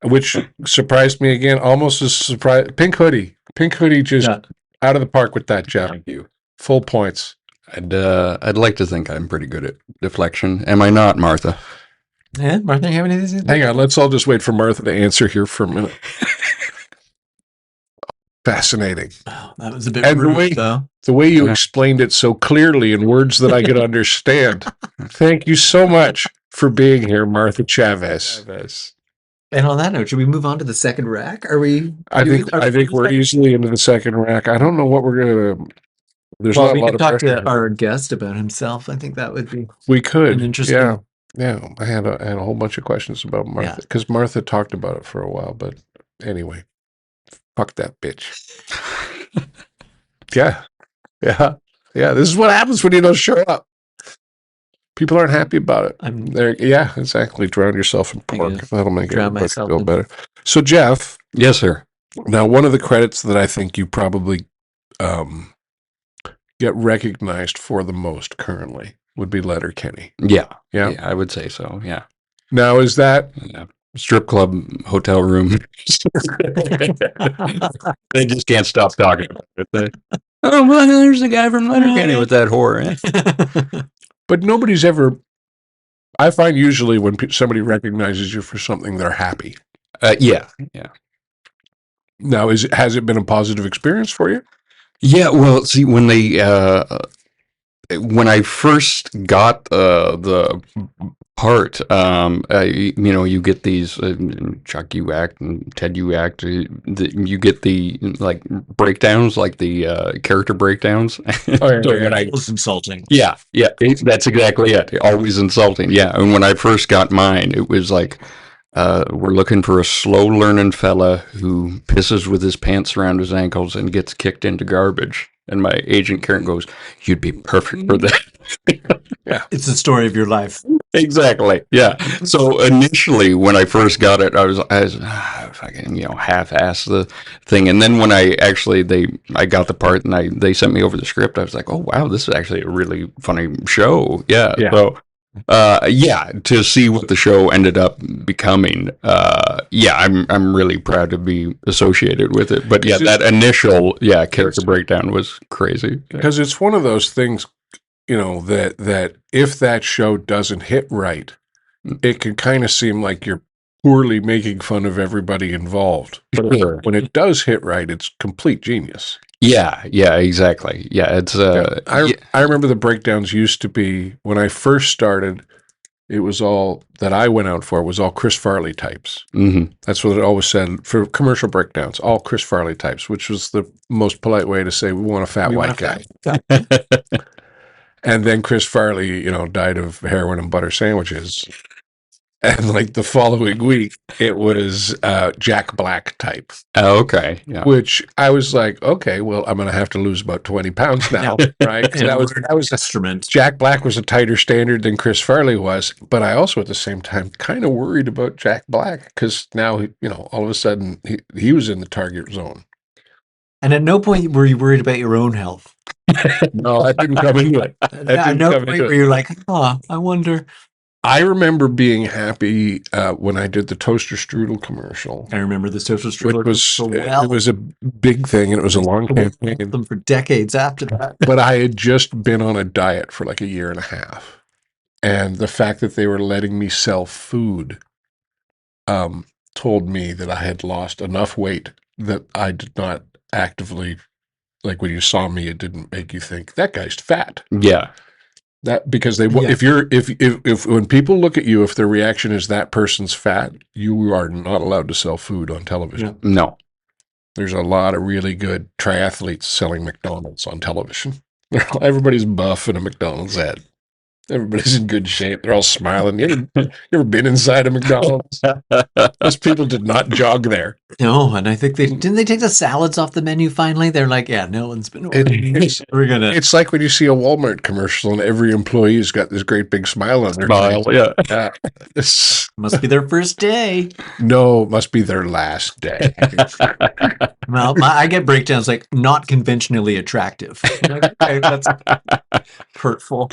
which surprised me again. Almost as surprised. Pink hoodie just Yeah. out of the park with that, Jeff. Thank you. Full points. I'd like to think I'm pretty good at deflection. Am I not, Martha? Yeah, Martha, you have anything to say? Hang on, let's all just wait for Martha to answer here for a minute. Fascinating. Oh, that was a bit And the rude, way- though. The way you explained it so clearly in words that I could understand. Thank you so much for being here, Martha Chavez. And on that note, should we move on to the second rack? Are we? I think we're easily into the second rack. I don't know what we're gonna. There's Well, not we a lot could of talk pressure. to our guest about himself. I think that would be We could. an interesting. Yeah. I had a whole bunch of questions about Martha because Martha talked about it for a while. But anyway, fuck that bitch. Yeah. This is what happens when you don't show up. People aren't happy about it. Yeah, exactly. Drown yourself in pork. That'll make everybody feel better. So, Jeff. Yes, sir. Now, one of the credits that I think you probably get recognized for the most currently would be Letterkenny. Yeah, Yeah. I would say so. Yeah. Now, is that strip club, hotel room? They just can't stop talking about it. Oh, well, there's the guy from Letterkenny with that whore. Eh? But nobody's ever. I find usually when somebody recognizes you for something, they're happy. Yeah. Now, has it been a positive experience for you? Yeah. Well, see, when I first got the part, you get these Chuck, you act, and Ted, you act. You get the like breakdowns, like the character breakdowns. It was insulting. Yeah, that's exactly it. Always insulting. Yeah, and when I first got mine, it was like, we're looking for a slow learning fella who pisses with his pants around his ankles and gets kicked into garbage. And my agent Karen goes, "You'd be perfect for that." Yeah, it's the story of your life. Exactly. Yeah. So initially, when I first got it, I was fucking half-assed the thing, and then when I got the part and they sent me over the script, I was like, oh wow, this is actually a really funny show. Yeah. So to see what the show ended up becoming, I'm really proud to be associated with it. But that initial character breakdown was crazy because it's one of those things. That if that show doesn't hit right, it can kind of seem like you're poorly making fun of everybody involved. But when it does hit right, it's complete genius. Yeah, exactly. Yeah, it's. I remember the breakdowns used to be when I first started. It was all that I went out for was all Chris Farley types. Mm-hmm. That's what it always said for commercial breakdowns. All Chris Farley types, which was the most polite way to say we want a fat white guy. And then Chris Farley, died of heroin and butter sandwiches. And like the following week, it was Jack Black type. Oh, okay. Yeah. Which I was like, okay, well, I'm going to have to lose about 20 pounds now, right? That was instrument. Jack Black was a tighter standard than Chris Farley was, but I also at the same time kind of worried about Jack Black because now, all of a sudden he was in the target zone. And at no point were you worried about your own health. No, that didn't come into it. At no point where you're like, I wonder. I remember being happy when I did the toaster strudel commercial. I remember the toaster strudel. It was a big thing, and it was a long campaign. Them for decades after that. But I had just been on a diet for like a year and a half, and the fact that they were letting me sell food told me that I had lost enough weight that I did not actively. Like when you saw me, it didn't make you think that guy's fat. Yeah, that because if when people look at you, if their reaction is that person's fat, you are not allowed to sell food on television. Yeah. No, there's a lot of really good triathletes selling McDonald's on television. Everybody's buff in a McDonald's ad. Everybody's in good shape. They're all smiling. You ever been inside a McDonald's? Those people did not jog there. No, and I think didn't they take the salads off the menu finally? They're like, yeah, no one's been ordering. We're gonna. It's like when you see a Walmart commercial and every employee's got this great big smile on their face. Yeah. Must be their first day. No, it must be their last day. Well, I get breakdowns like not conventionally attractive. Like, okay, that's hurtful.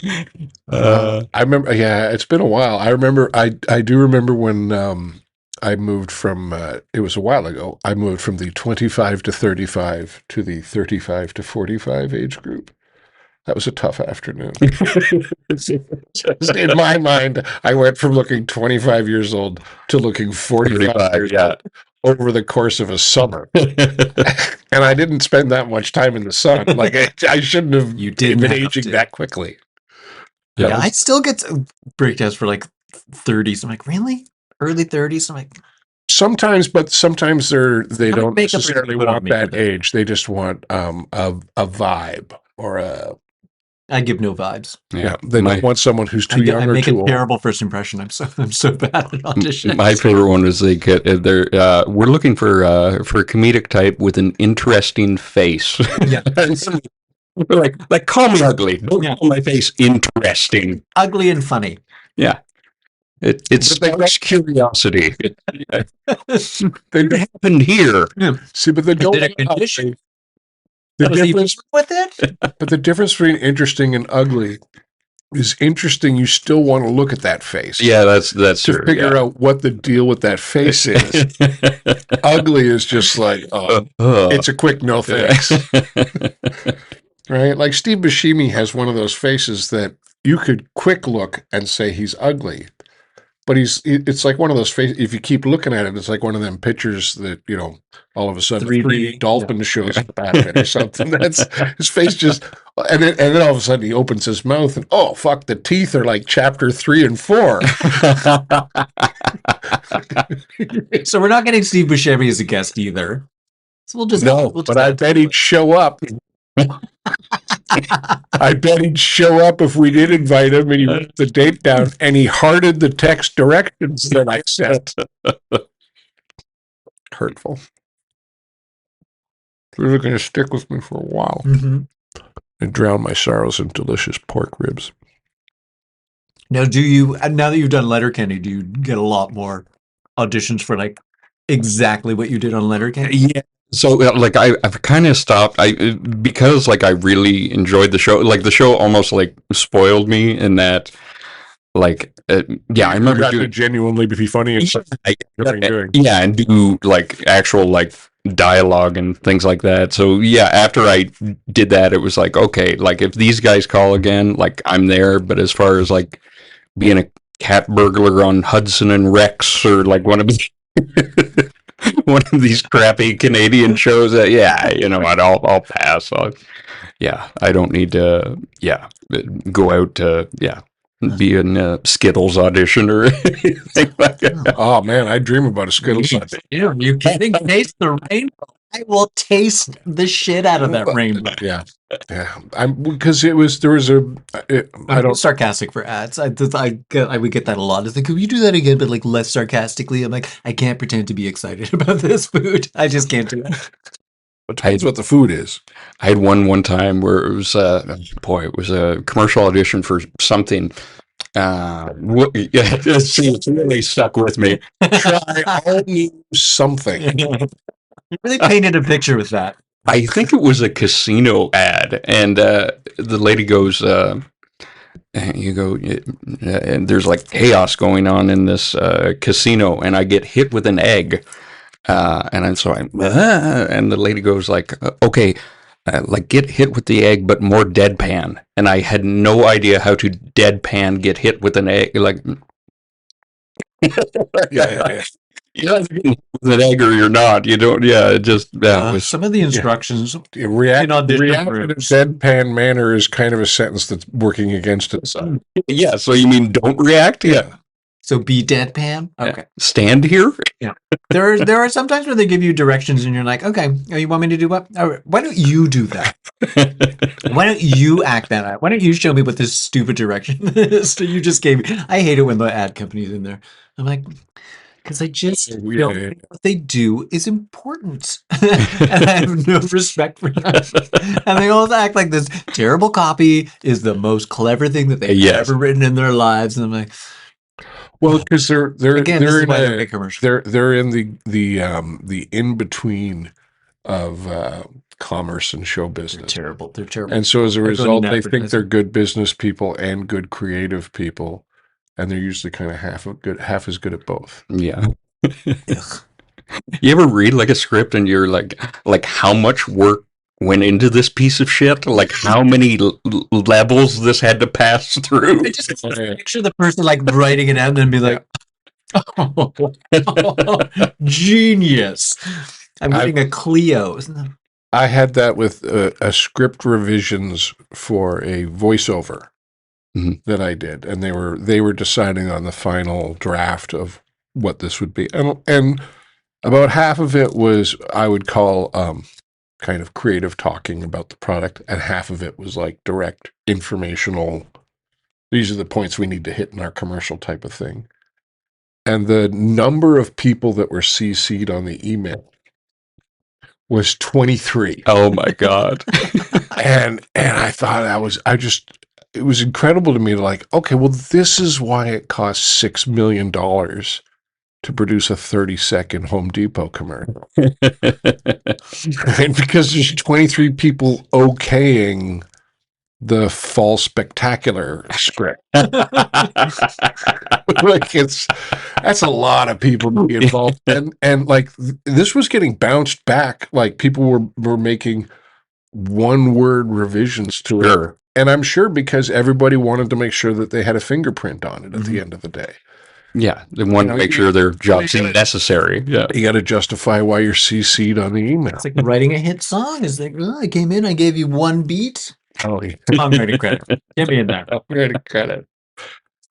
I remember. Yeah, it's been a while. I remember. I do remember when I moved from. It was a while ago. I moved from the 25 to 35 to the 35 to 45 age group. That was a tough afternoon. In my mind, I went from looking 25 years old to looking 45 years old over the course of a summer. And I didn't spend that much time in the sun. Like I shouldn't have been aging that quickly. Yeah, I still get breakdowns for like 30s. I'm like, really? Early 30s? I'm like, sometimes, but sometimes they don't makeup necessarily put on want me that for that. age. They just want a vibe or a. I give no vibes. Yeah, they don't want someone who's too young I or make too a old. terrible first impression. I'm so bad at auditions. My favorite one is they get we're looking for a comedic type with an interesting face. Yeah. like call me ugly. Don't call my face interesting. Ugly and funny. Yeah. It sparks curiosity. What happened here? Yeah. See, but they don't. Did it condition? The difference with it? But the difference between interesting and ugly is interesting. You still want to look at that face. Yeah, that's to true. figure out what the deal with that face is. Ugly is just like, it's a quick no thanks. Right? Like Steve Buscemi has one of those faces that you could quick look and say he's ugly. But it's like one of those faces, if you keep looking at it, it's like one of them pictures that, all of a sudden 3D dolphin shows up at it or something. That's his face just, and then all of a sudden he opens his mouth and, oh, fuck, the teeth are like chapter 3 and 4. So we're not getting Steve Buscemi as a guest either. So we'll just but I bet he'd show up. I bet he'd show up if we did invite him and he wrote the date down and he hearted the text directions that I sent. Hurtful. They're going to stick with me for a while and drown my sorrows in delicious pork ribs. Now, now that you've done Letterkenny, do you get a lot more auditions for like exactly what you did on Letterkenny? Yeah. So like I've kind of stopped because like I really enjoyed the show. Like the show almost like spoiled me in that like I remember doing genuinely be funny and stuff. Yeah, and do like actual like dialogue and things like that. So yeah, after I did that, it was like, okay, like if these guys call again, like I'm there. But as far as like being a cat burglar on Hudson and Rex or like one of these crappy Canadian shows, I'll pass. I don't need to go out to be in a Skittles audition or anything like that. Oh man, I dream about a Skittles audition. You can't taste the rainbow. I will taste the shit out of that rainbow. Yeah. Because I don't sarcastic for ads. I would get that a lot. It's like, could you do that again, but like less sarcastically? I'm like, I can't pretend to be excited about this food. I just can't do it. It depends what the food is. I had one time where it was it was a commercial audition for something. It's really stuck with me. Try all new something. You really painted a picture with that. I think it was a casino ad, and the lady goes, you go, and there's like chaos going on in this casino, and I get hit with an egg. And the lady goes like, okay, like get hit with the egg, but more deadpan. And I had no idea how to deadpan get hit with an egg. Like, yeah. You're either getting hit with an egg or you're not. You don't. Yeah, it just some of the instructions. React in a deadpan manner is kind of a sentence that's working against itself. Yeah. So you mean don't react? Yeah. So be deadpan. Okay. Stand here. There are sometimes where they give you directions and you're like, okay, oh, you want me to do what? All right, why don't you do that? Why don't you act that out? Why don't you show me what this stupid direction is that you just gave me? I hate it when the ad company's in there. I'm like, because I just don't think what they do is important. And I have no respect for them. And they all act like this terrible copy is the most clever thing that they've ever written in their lives. And I'm like, well, because they're again, this is why they make commercials. they're in the in between of commerce and show business. They're terrible. And so as a result, they think advertising. they're good business people and good creative people, and they're usually kind of half as good at both. Yeah. You ever read like a script and you're like how much work went into this piece of shit? Like how many levels this had to pass through? I just picture the person like writing it out and be like, oh, genius. I'm getting a Clio. Isn't that? I had that with a script revisions for a voiceover that I did, and they were deciding on the final draft of what this would be, and about half of it was I would call kind of creative talking about the product, and half of it was like direct informational. These are the points we need to hit in our commercial type of thing. And the number of people that were CC'd on the email was 23. Oh my God. and I thought it was incredible to me to like, okay, well, this is why it costs $6 million to produce a 30-second Home Depot commercial. Right? Because there's 23 people okaying the fall spectacular script. Like that's a lot of people to be involved. And like this was getting bounced back. Like people were making one-word revisions to it. And I'm sure because everybody wanted to make sure that they had a fingerprint on it at the end of the day. Yeah, they want to make sure their job's necessary. Yeah, you got to justify why you're CC'd on the email. It's like writing a hit song. It's like, I came in, I gave you one beat. Oh, yeah. Songwriting credit. Get me in there. Songwriting credit.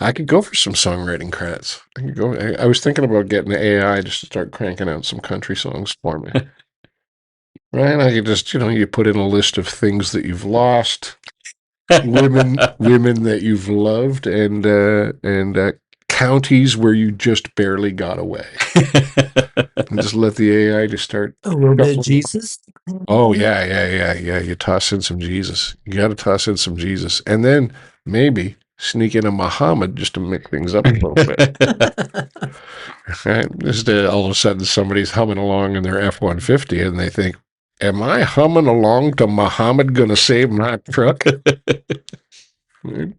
I could go for some songwriting credits. I was thinking about getting the AI just to start cranking out some country songs for me. Right? I could just, you put in a list of things that you've lost, women that you've loved, and counties where you just barely got away. And just let the AI just start. A little bit of Jesus. Oh, yeah. You toss in some Jesus. You got to toss in some Jesus. And then maybe sneak in a Muhammad just to mix things up a little bit. Right? Just all of a sudden somebody's humming along in their F-150 and they think, am I humming along to Muhammad gonna save my truck? Right?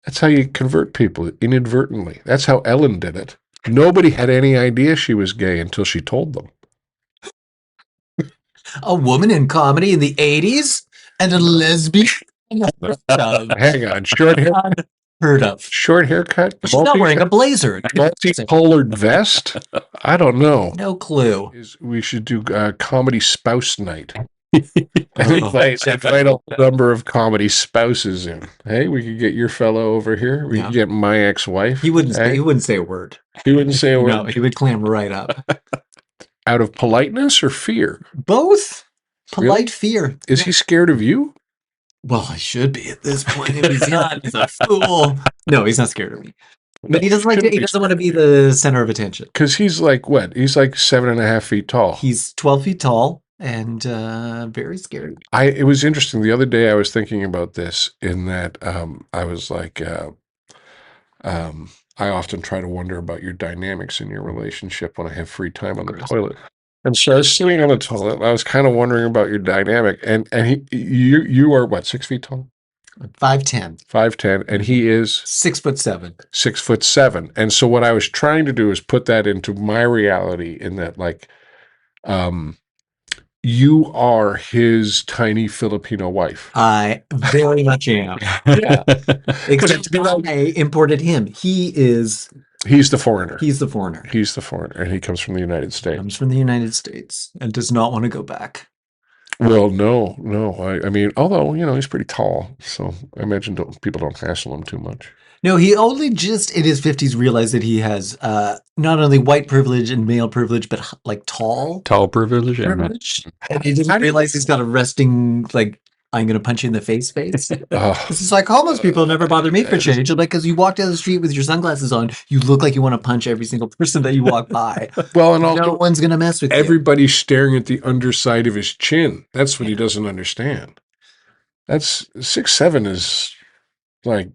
That's how you convert people, inadvertently. That's how Ellen did it. Nobody had any idea she was gay until she told them. A woman in comedy in the 80s and a lesbian. Hang on, short hair. Heard of. Short haircut. She's not wearing a blazer. Multicolored vest. I don't know. No clue. We should do comedy spouse night. Invite a number of comedy spouses in. Hey, we could get your fellow over here. We could get my ex-wife. He wouldn't say a word. He wouldn't say a word. No, he would clam right up. Out of politeness or fear? Both. Polite Really? fear. Is he scared of you? Well, I should be at this point. If he's not, he's a fool. No, he's not scared of me. But he doesn't he doesn't want to be the center of attention. Because he's like what? He's like 7.5 feet tall. He's 12 feet tall and very scary. It was interesting. The other day I was thinking about this in that I was like, I often try to wonder about your dynamics in your relationship when I have free time on the toilet. And so I was sitting on the toilet and I was kind of wondering about your dynamic. And you are what, 6 feet tall? 5'10". 5'10", and he is 6'7". 6'7". And so what I was trying to do is put that into my reality in that, like, you are his tiny Filipino wife. I very much am. Yeah. Except I imported him. He's the foreigner. He's the foreigner. He's the foreigner, and he comes from the United States. Comes from the United States and does not want to go back. Well, no. I mean, although, he's pretty tall, so I imagine people don't hassle him too much. No, he only just in his 50s realized that he has not only white privilege and male privilege, but like tall Tall privilege. Yeah. privilege. And he didn't realize he's got a resting, like, I'm going to punch you in the face. This is like homeless people never bother me for change. Like, because you walk down the street with your sunglasses on, you look like you want to punch every single person that you walk by. Well, and also No one's going to mess with you. everybody's staring at the underside of his chin. That's what he doesn't understand. That's 6'7" is like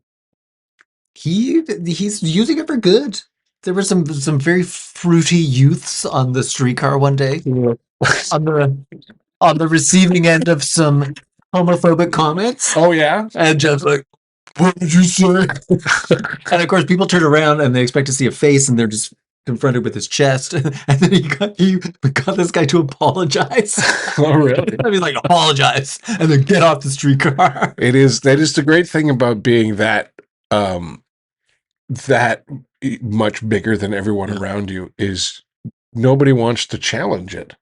He's using it for good. There were some very fruity youths on the streetcar one day on the receiving end of some homophobic comments. oh yeah. And Jeff's like, what did you say? And of course, people turn around and they expect to see a face, and they're just confronted with his chest. And then he got this guy to apologize. Oh really? I mean, like, apologize and then get off the streetcar. That is the great thing about being that that much bigger than everyone around you is nobody wants to challenge it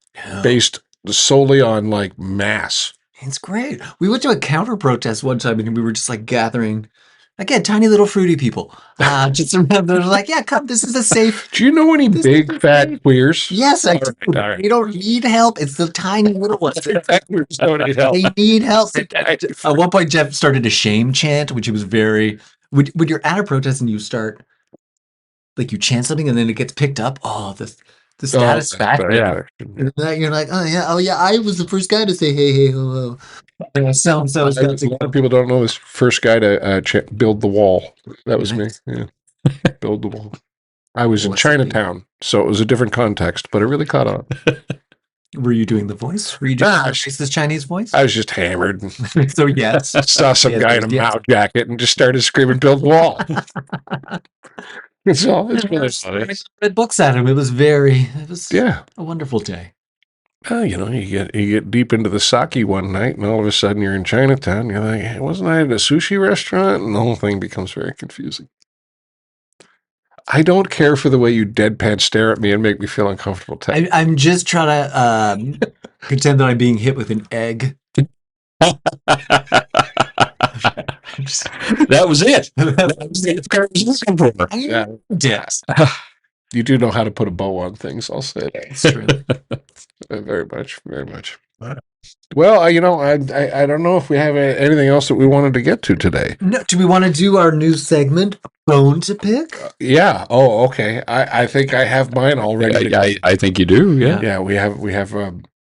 based solely on like mass. It's great. We went to a counter protest one time, and we were just like gathering, again, tiny little fruity people. Just remember, they're like, yeah, come, this is a safe. Do you know any big fat queers? Yes, I do. all right. They don't need help. It's the tiny little ones. Queers don't need help. They need help. At one point, Jeff started a shame chant, which he was very. When you're at a protest and you start, like, you chant something and then it gets picked up. Oh, the satisfaction. Yeah. And then you're like, oh yeah, I was the first guy to say hey, hey, ho, ho. So A lot of people don't know this first guy to build the wall. That was me. Yeah. Build the wall. I was in What's that mean? Chinatown, so it was a different context, but it really caught on. Were you doing the voice? Were you doing Nah, the racist Chinese voice? I was just hammered. And So yes. saw some Yes, guy in a yes. Mao jacket and just started screaming, "Build the wall!" It's really funny. Read books at him. It was Yeah. a wonderful day. Well, you get deep into the sake one night, and all of a sudden you're in Chinatown. You're like, hey, wasn't I at a sushi restaurant? And the whole thing becomes very confusing. I don't care for the way you deadpan stare at me and make me feel uncomfortable. I'm just trying to pretend that I'm being hit with an egg. That was it. That was the answer I was looking for. Yeah. Yes. You do know how to put a bow on things. I'll say that. It's true. Very much, very much. Well, I don't know if we have anything else that we wanted to get to today. No, do we want to do our new segment, Bone to Pick? Yeah. Oh, okay. I think I have mine already. I think you do. Yeah. Yeah, we have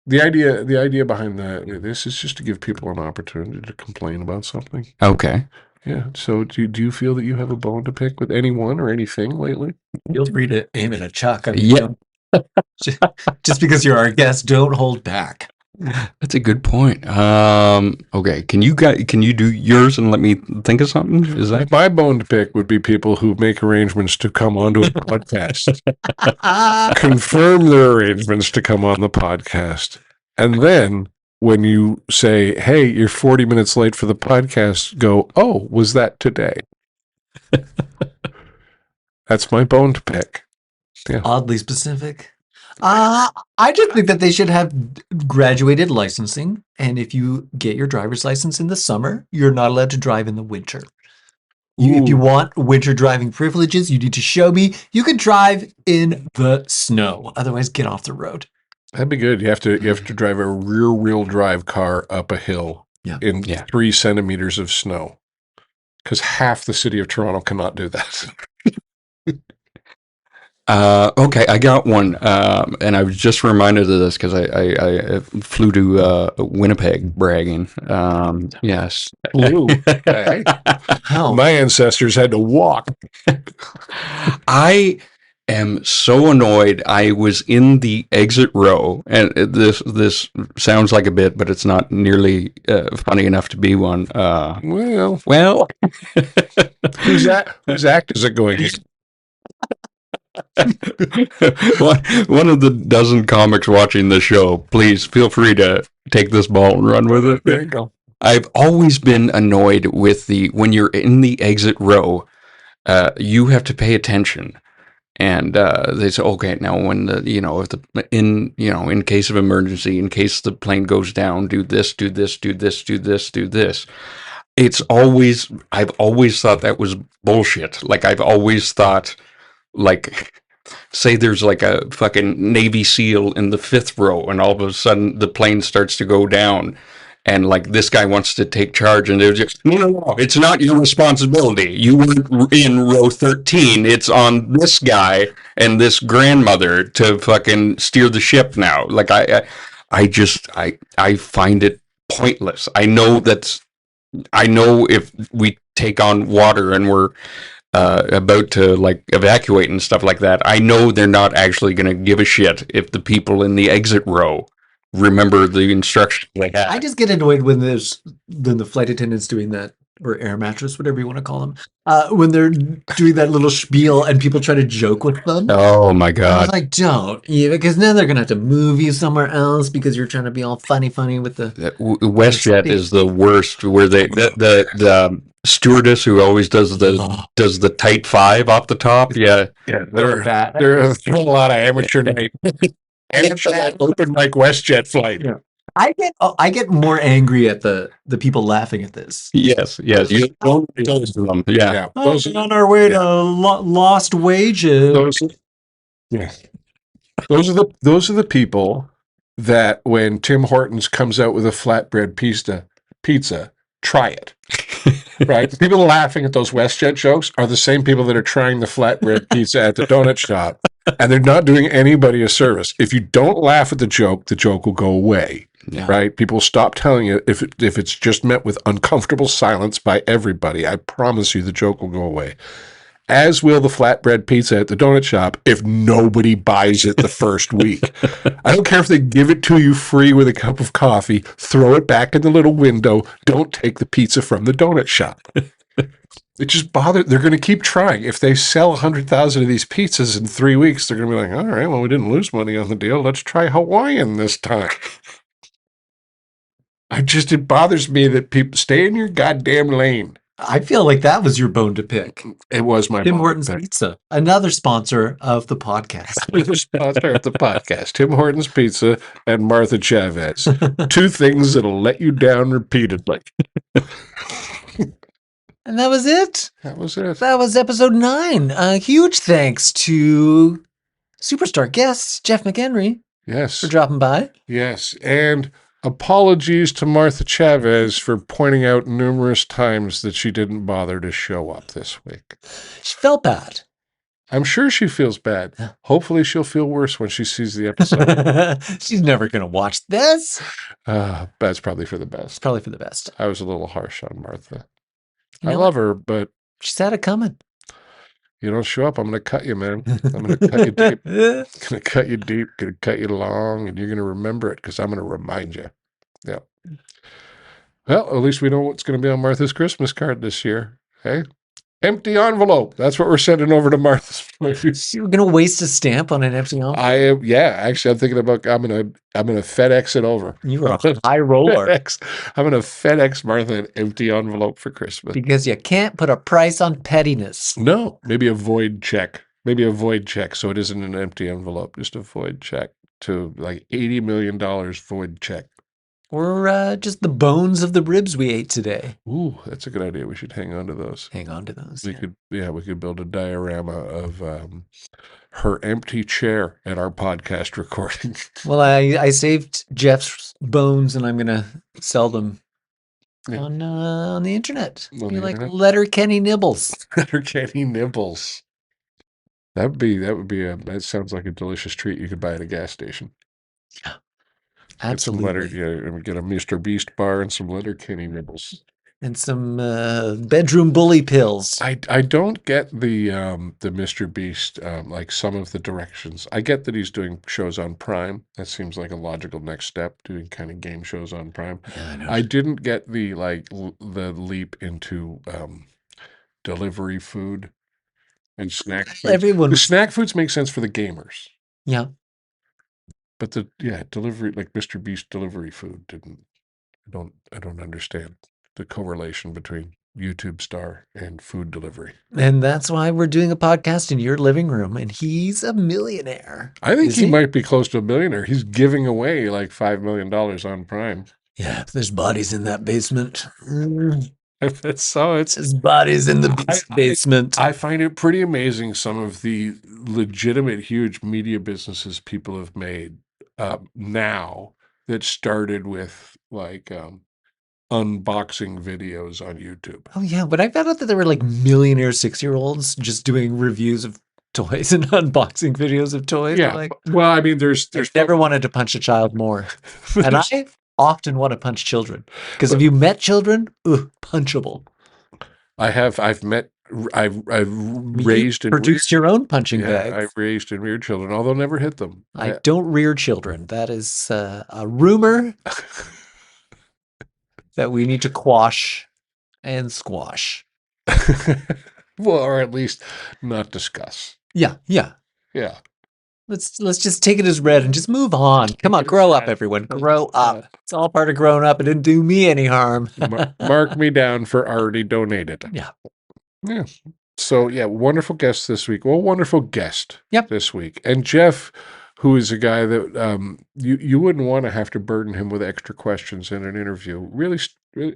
the idea behind this is just to give people an opportunity to complain about something. Okay. Yeah. So do you feel that you have a bone to pick with anyone or anything lately? Feel free to aim it at Chuck. I mean, Yeah. just because you're our guest, don't hold back. That's a good point. Okay. Can you do yours and let me think of something? Is that My bone to pick would be people who make arrangements to come onto a podcast, confirm their arrangements to come on the podcast, and then when you say, "Hey, you're 40 minutes late for the podcast," go, "Oh, was that today?" That's my bone to pick. Oddly specific. I just think that they should have graduated licensing, and if you get your driver's license in the summer, you're not allowed to drive in the winter. If you want winter driving privileges, you need to show me you can drive in the snow. Otherwise, get off the road. That'd be good. You have to drive a rear-wheel drive car up a hill in 3 centimeters of snow, because half the city of Toronto cannot do that. okay, I got one, and I was just reminded of this because I flew to Winnipeg bragging. Yes. Ooh, okay. How? My ancestors had to walk. I am so annoyed. I was in the exit row, and this sounds like a bit, but it's not nearly funny enough to be one. Well, whose act is it going in? One of the dozen comics watching the show, please feel free to take this ball and run with it. There you go. I've always been annoyed with when you're in the exit row, you have to pay attention. And they say, okay, now when in case of emergency, in case the plane goes down, do this, do this, do this, do this, do this. I've always thought that was bullshit. Like, I've always thought, like, say there's like a fucking Navy SEAL in the fifth row, and all of a sudden the plane starts to go down, and like this guy wants to take charge, and they're just, no, it's not your responsibility. You weren't in row 13. It's on this guy and this grandmother to fucking steer the ship now. Like, I find it pointless. I know if we take on water and we're about to like evacuate and stuff like that, I know they're not actually going to give a shit if the people in the exit row remember the instructions they had. I just get annoyed when the flight attendants doing that, or air mattress, whatever you want to call them, when they're doing that little spiel and people try to joke with them. Oh my I was god! like, don't, because then they're gonna have to move you somewhere else because you're trying to be all funny with the. WestJet is the worst. Where the stewardess who always does the tight five off the top. Yeah, There are a lot of amateur night. Open mic WestJet flight. Yeah. I get more angry at the people laughing at this. yes. You don't those to them. Yeah. Those are on our way to lost wages. Those are the people that when Tim Hortons comes out with a flatbread pizza, try it. Right? The people laughing at those WestJet jokes are the same people that are trying the flatbread pizza at the donut shop, and they're not doing anybody a service. If you don't laugh at the joke will go away. Yeah. Right? People stop telling it if it's just met with uncomfortable silence by everybody. I promise you the joke will go away. As will the flatbread pizza at the donut shop if nobody buys it the first week. I don't care if they give it to you free with a cup of coffee, throw it back in the little window, don't take the pizza from the donut shop. It just bothers. They're going to keep trying. If they sell 100,000 of these pizzas in 3 weeks, they're going to be like, all right, well, we didn't lose money on the deal. Let's try Hawaiian this time. It bothers me that people stay in your goddamn lane. I feel like that was your bone to pick. It was my Tim Hortons Pizza, another sponsor of the podcast. Another sponsor of the podcast. Tim Hortons Pizza and Martha Chavez. Two things that'll let you down repeatedly. And that was it. That was it. That was episode 9. Huge thanks to superstar guest Jeff McEnery. Yes. For dropping by. Yes. And apologies to Martha Chavez for pointing out numerous times that she didn't bother to show up this week. She felt bad. I'm sure she feels bad. Yeah. Hopefully she'll feel worse when she sees the episode. She's never going to watch this. That's probably for the best. Probably for the best. I was a little harsh on Martha. I love her, but... She's had it coming. You don't show up, I'm going to cut you, man. I'm going to cut you deep. I'm going to cut you deep, going to cut you long, and you're going to remember it because I'm going to remind you. Yeah. Well, at least we know what's going to be on Martha's Christmas card this year. Hey? Empty envelope. That's what we're sending over to Martha's. You're going to waste a stamp on an empty envelope? Actually, I'm thinking about, I'm going to FedEx it over. You're a high roller. I'm going to FedEx Martha an empty envelope for Christmas. Because you can't put a price on pettiness. No, maybe a void check. Maybe a void check so it isn't an empty envelope, just a void check to like $80 million void check. Or just the bones of the ribs we ate today. Ooh, that's a good idea. We should hang on to those. Hang on to those. We could build a diorama of her empty chair at our podcast recording. Well, I saved Jeff's bones, and I'm gonna sell them on the internet. Be like Letterkenny Nibbles. Letterkenny Nibbles. That sounds like a delicious treat you could buy at a gas station. Yeah. Absolutely. Get a Mr. Beast bar and some Letterkenny Nibbles. And some bedroom bully pills. I don't get the Mr. Beast, like some of the directions. I get that he's doing shows on Prime. That seems like a logical next step, doing kind of game shows on Prime. Yeah, I know. I didn't get the the leap into delivery food and snack foods. The snack foods make sense for the gamers. Yeah. But delivery, like Mr. Beast delivery food didn't. I don't understand the correlation between YouTube star and food delivery. And that's why we're doing a podcast in your living room, and he's a millionaire. I think he might be close to a millionaire. He's giving away like $5 million on Prime. Yeah, there's bodies in that basement. It's His body's in the basement. I find it pretty amazing some of the legitimate huge media businesses people have made now that started with like unboxing videos on YouTube. Oh yeah, but I found out that there were like millionaire 6-year-olds just doing reviews of toys and unboxing videos of toys. Yeah, Like, well, I mean, there's never wanted to punch a child more, and I often want to punch children because if But- you met children, punchable. I've met I've raised and Produced your own punching bag. I've raised and reared children, although never hit them. I don't rear children. That is a rumor that we need to quash and squash. Well, or at least not discuss. Yeah. Yeah. Let's just take it as read and just move on. Come on, grow up, everyone. Grow up. It's all part of growing up. It didn't do me any harm. Mark me down for already donated. Yeah. Yeah. So yeah, wonderful guest this week. Well, wonderful guest this week. And Jeff, who is a guy that you wouldn't want to have to burden him with extra questions in an interview. Really,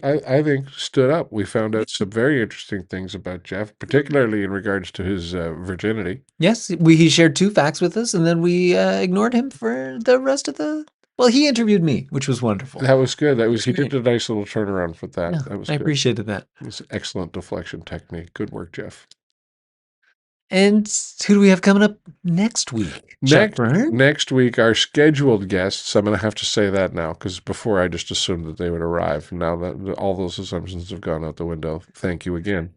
I think stood up. We found out some very interesting things about Jeff, particularly in regards to his virginity. Yes, he shared 2 facts with us, and then we ignored him for the rest of the. Well, he interviewed me, which was wonderful. That was good. He did a nice little turnaround for that. Yeah, That was I good. appreciated that. It was excellent deflection technique. Good work, Jeff. And who do we have coming up next week? Next week, our scheduled guests, I'm going to have to say that now because before I just assumed that they would arrive. Now that all those assumptions have gone out the window. Thank you again,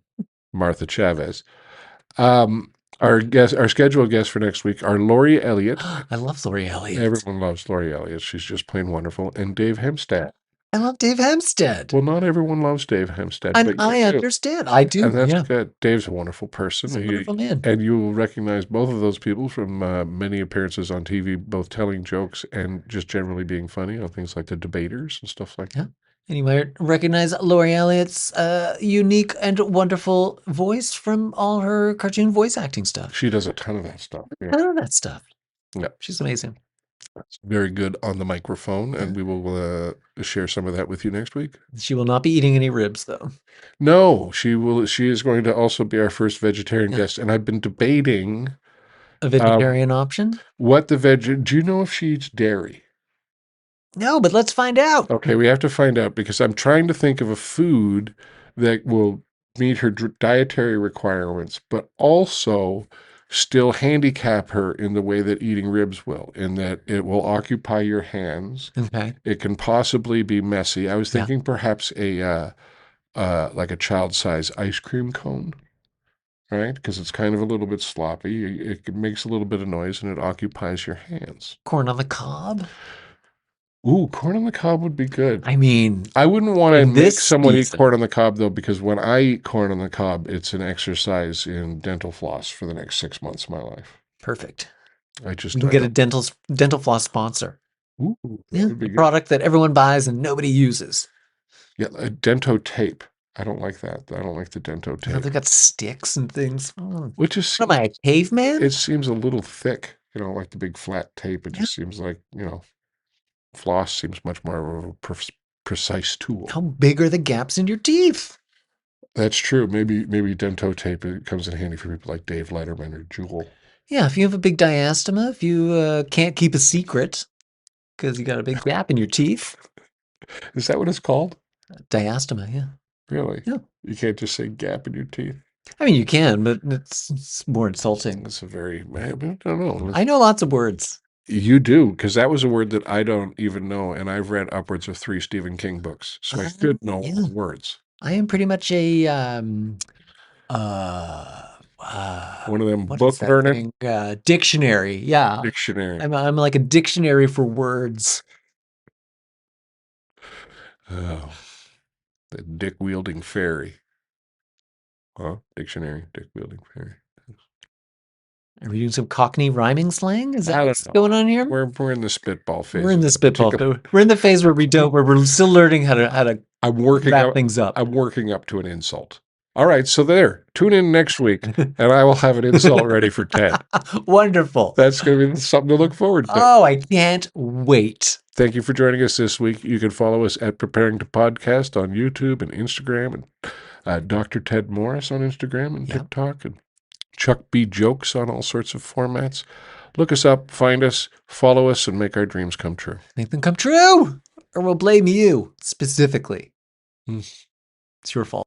Martha Chavez. Our scheduled guests for next week are Lori Elliott. I love Lori Elliott. Everyone loves Lori Elliott. She's just plain wonderful. And Dave Hempstead. I love Dave Hempstead. Well, not everyone loves Dave Hempstead. And I understand. I do. And that's good. Dave's a wonderful person. He's a wonderful man. And you will recognize both of those people from many appearances on TV, both telling jokes and just generally being funny on things like The Debaters and stuff like that. And you might recognize Lori Elliott's unique and wonderful voice from all her cartoon voice acting stuff. She does a ton of that stuff. A ton of that stuff. Yeah. She's amazing. That's very good on the microphone, and we will share some of that with you next week. She will not be eating any ribs, though. No, she will. She is going to also be our first vegetarian guest, and I've been debating a vegetarian option. What the do you know if she eats dairy? No, but let's find out. Okay, we have to find out because I'm trying to think of a food that will meet her dietary requirements, but also still handicap her in the way that eating ribs will, in that it will occupy your hands. Okay. It can possibly be messy. I was thinking perhaps a like a child-size ice cream cone, right? Because it's kind of a little bit sloppy. It makes a little bit of noise and it occupies your hands. Corn on the cob? Ooh, corn on the cob would be good. I mean, I wouldn't want to make someone eat corn on the cob, though, because when I eat corn on the cob, it's an exercise in dental floss for the next 6 months of my life. Perfect. I just you can get a dental floss sponsor. Ooh, a product that everyone buys and nobody uses. Yeah, a Dento tape. I don't like that. I don't like the Dento tape. They've got sticks and things. Which is, what am I, a caveman? It seems a little thick, like the big flat tape. It just seems like, floss seems much more of a precise tool. How big are the gaps in your teeth? That's true. Maybe Dento tape comes in handy for people like Dave Letterman or Jewel. Yeah, if you have a big diastema, if you can't keep a secret because you got a big gap in your teeth. Is that what it's called? Diastema, yeah. Really? Yeah. You can't just say gap in your teeth? I mean, you can, but it's more insulting. It's a very, I don't know. I know lots of words. You do, because that was a word that I don't even know, and I've read upwards of 3 Stephen King books, so I should know all the words. I am pretty much a one of them book learning dictionary. Yeah, dictionary. I'm like a dictionary for words. Oh, the dick wielding fairy. Huh? Dictionary, dick wielding fairy. Are we doing some Cockney rhyming slang? Is that what's going on here? We're in the spitball phase. We're in the spitball. We're in the phase where we're still learning how to wrap things up. I'm working up to an insult. All right, so there. Tune in next week, and I will have an insult ready for Ted. Wonderful. That's going to be something to look forward to. Oh, I can't wait. Thank you for joining us this week. You can follow us at Preparing to Podcast on YouTube and Instagram, and Dr. Ted Morris on Instagram and TikTok, and Chuck B. Jokes on all sorts of formats. Look us up, find us, follow us, and make our dreams come true. Make them come true, or we'll blame you specifically. It's your fault.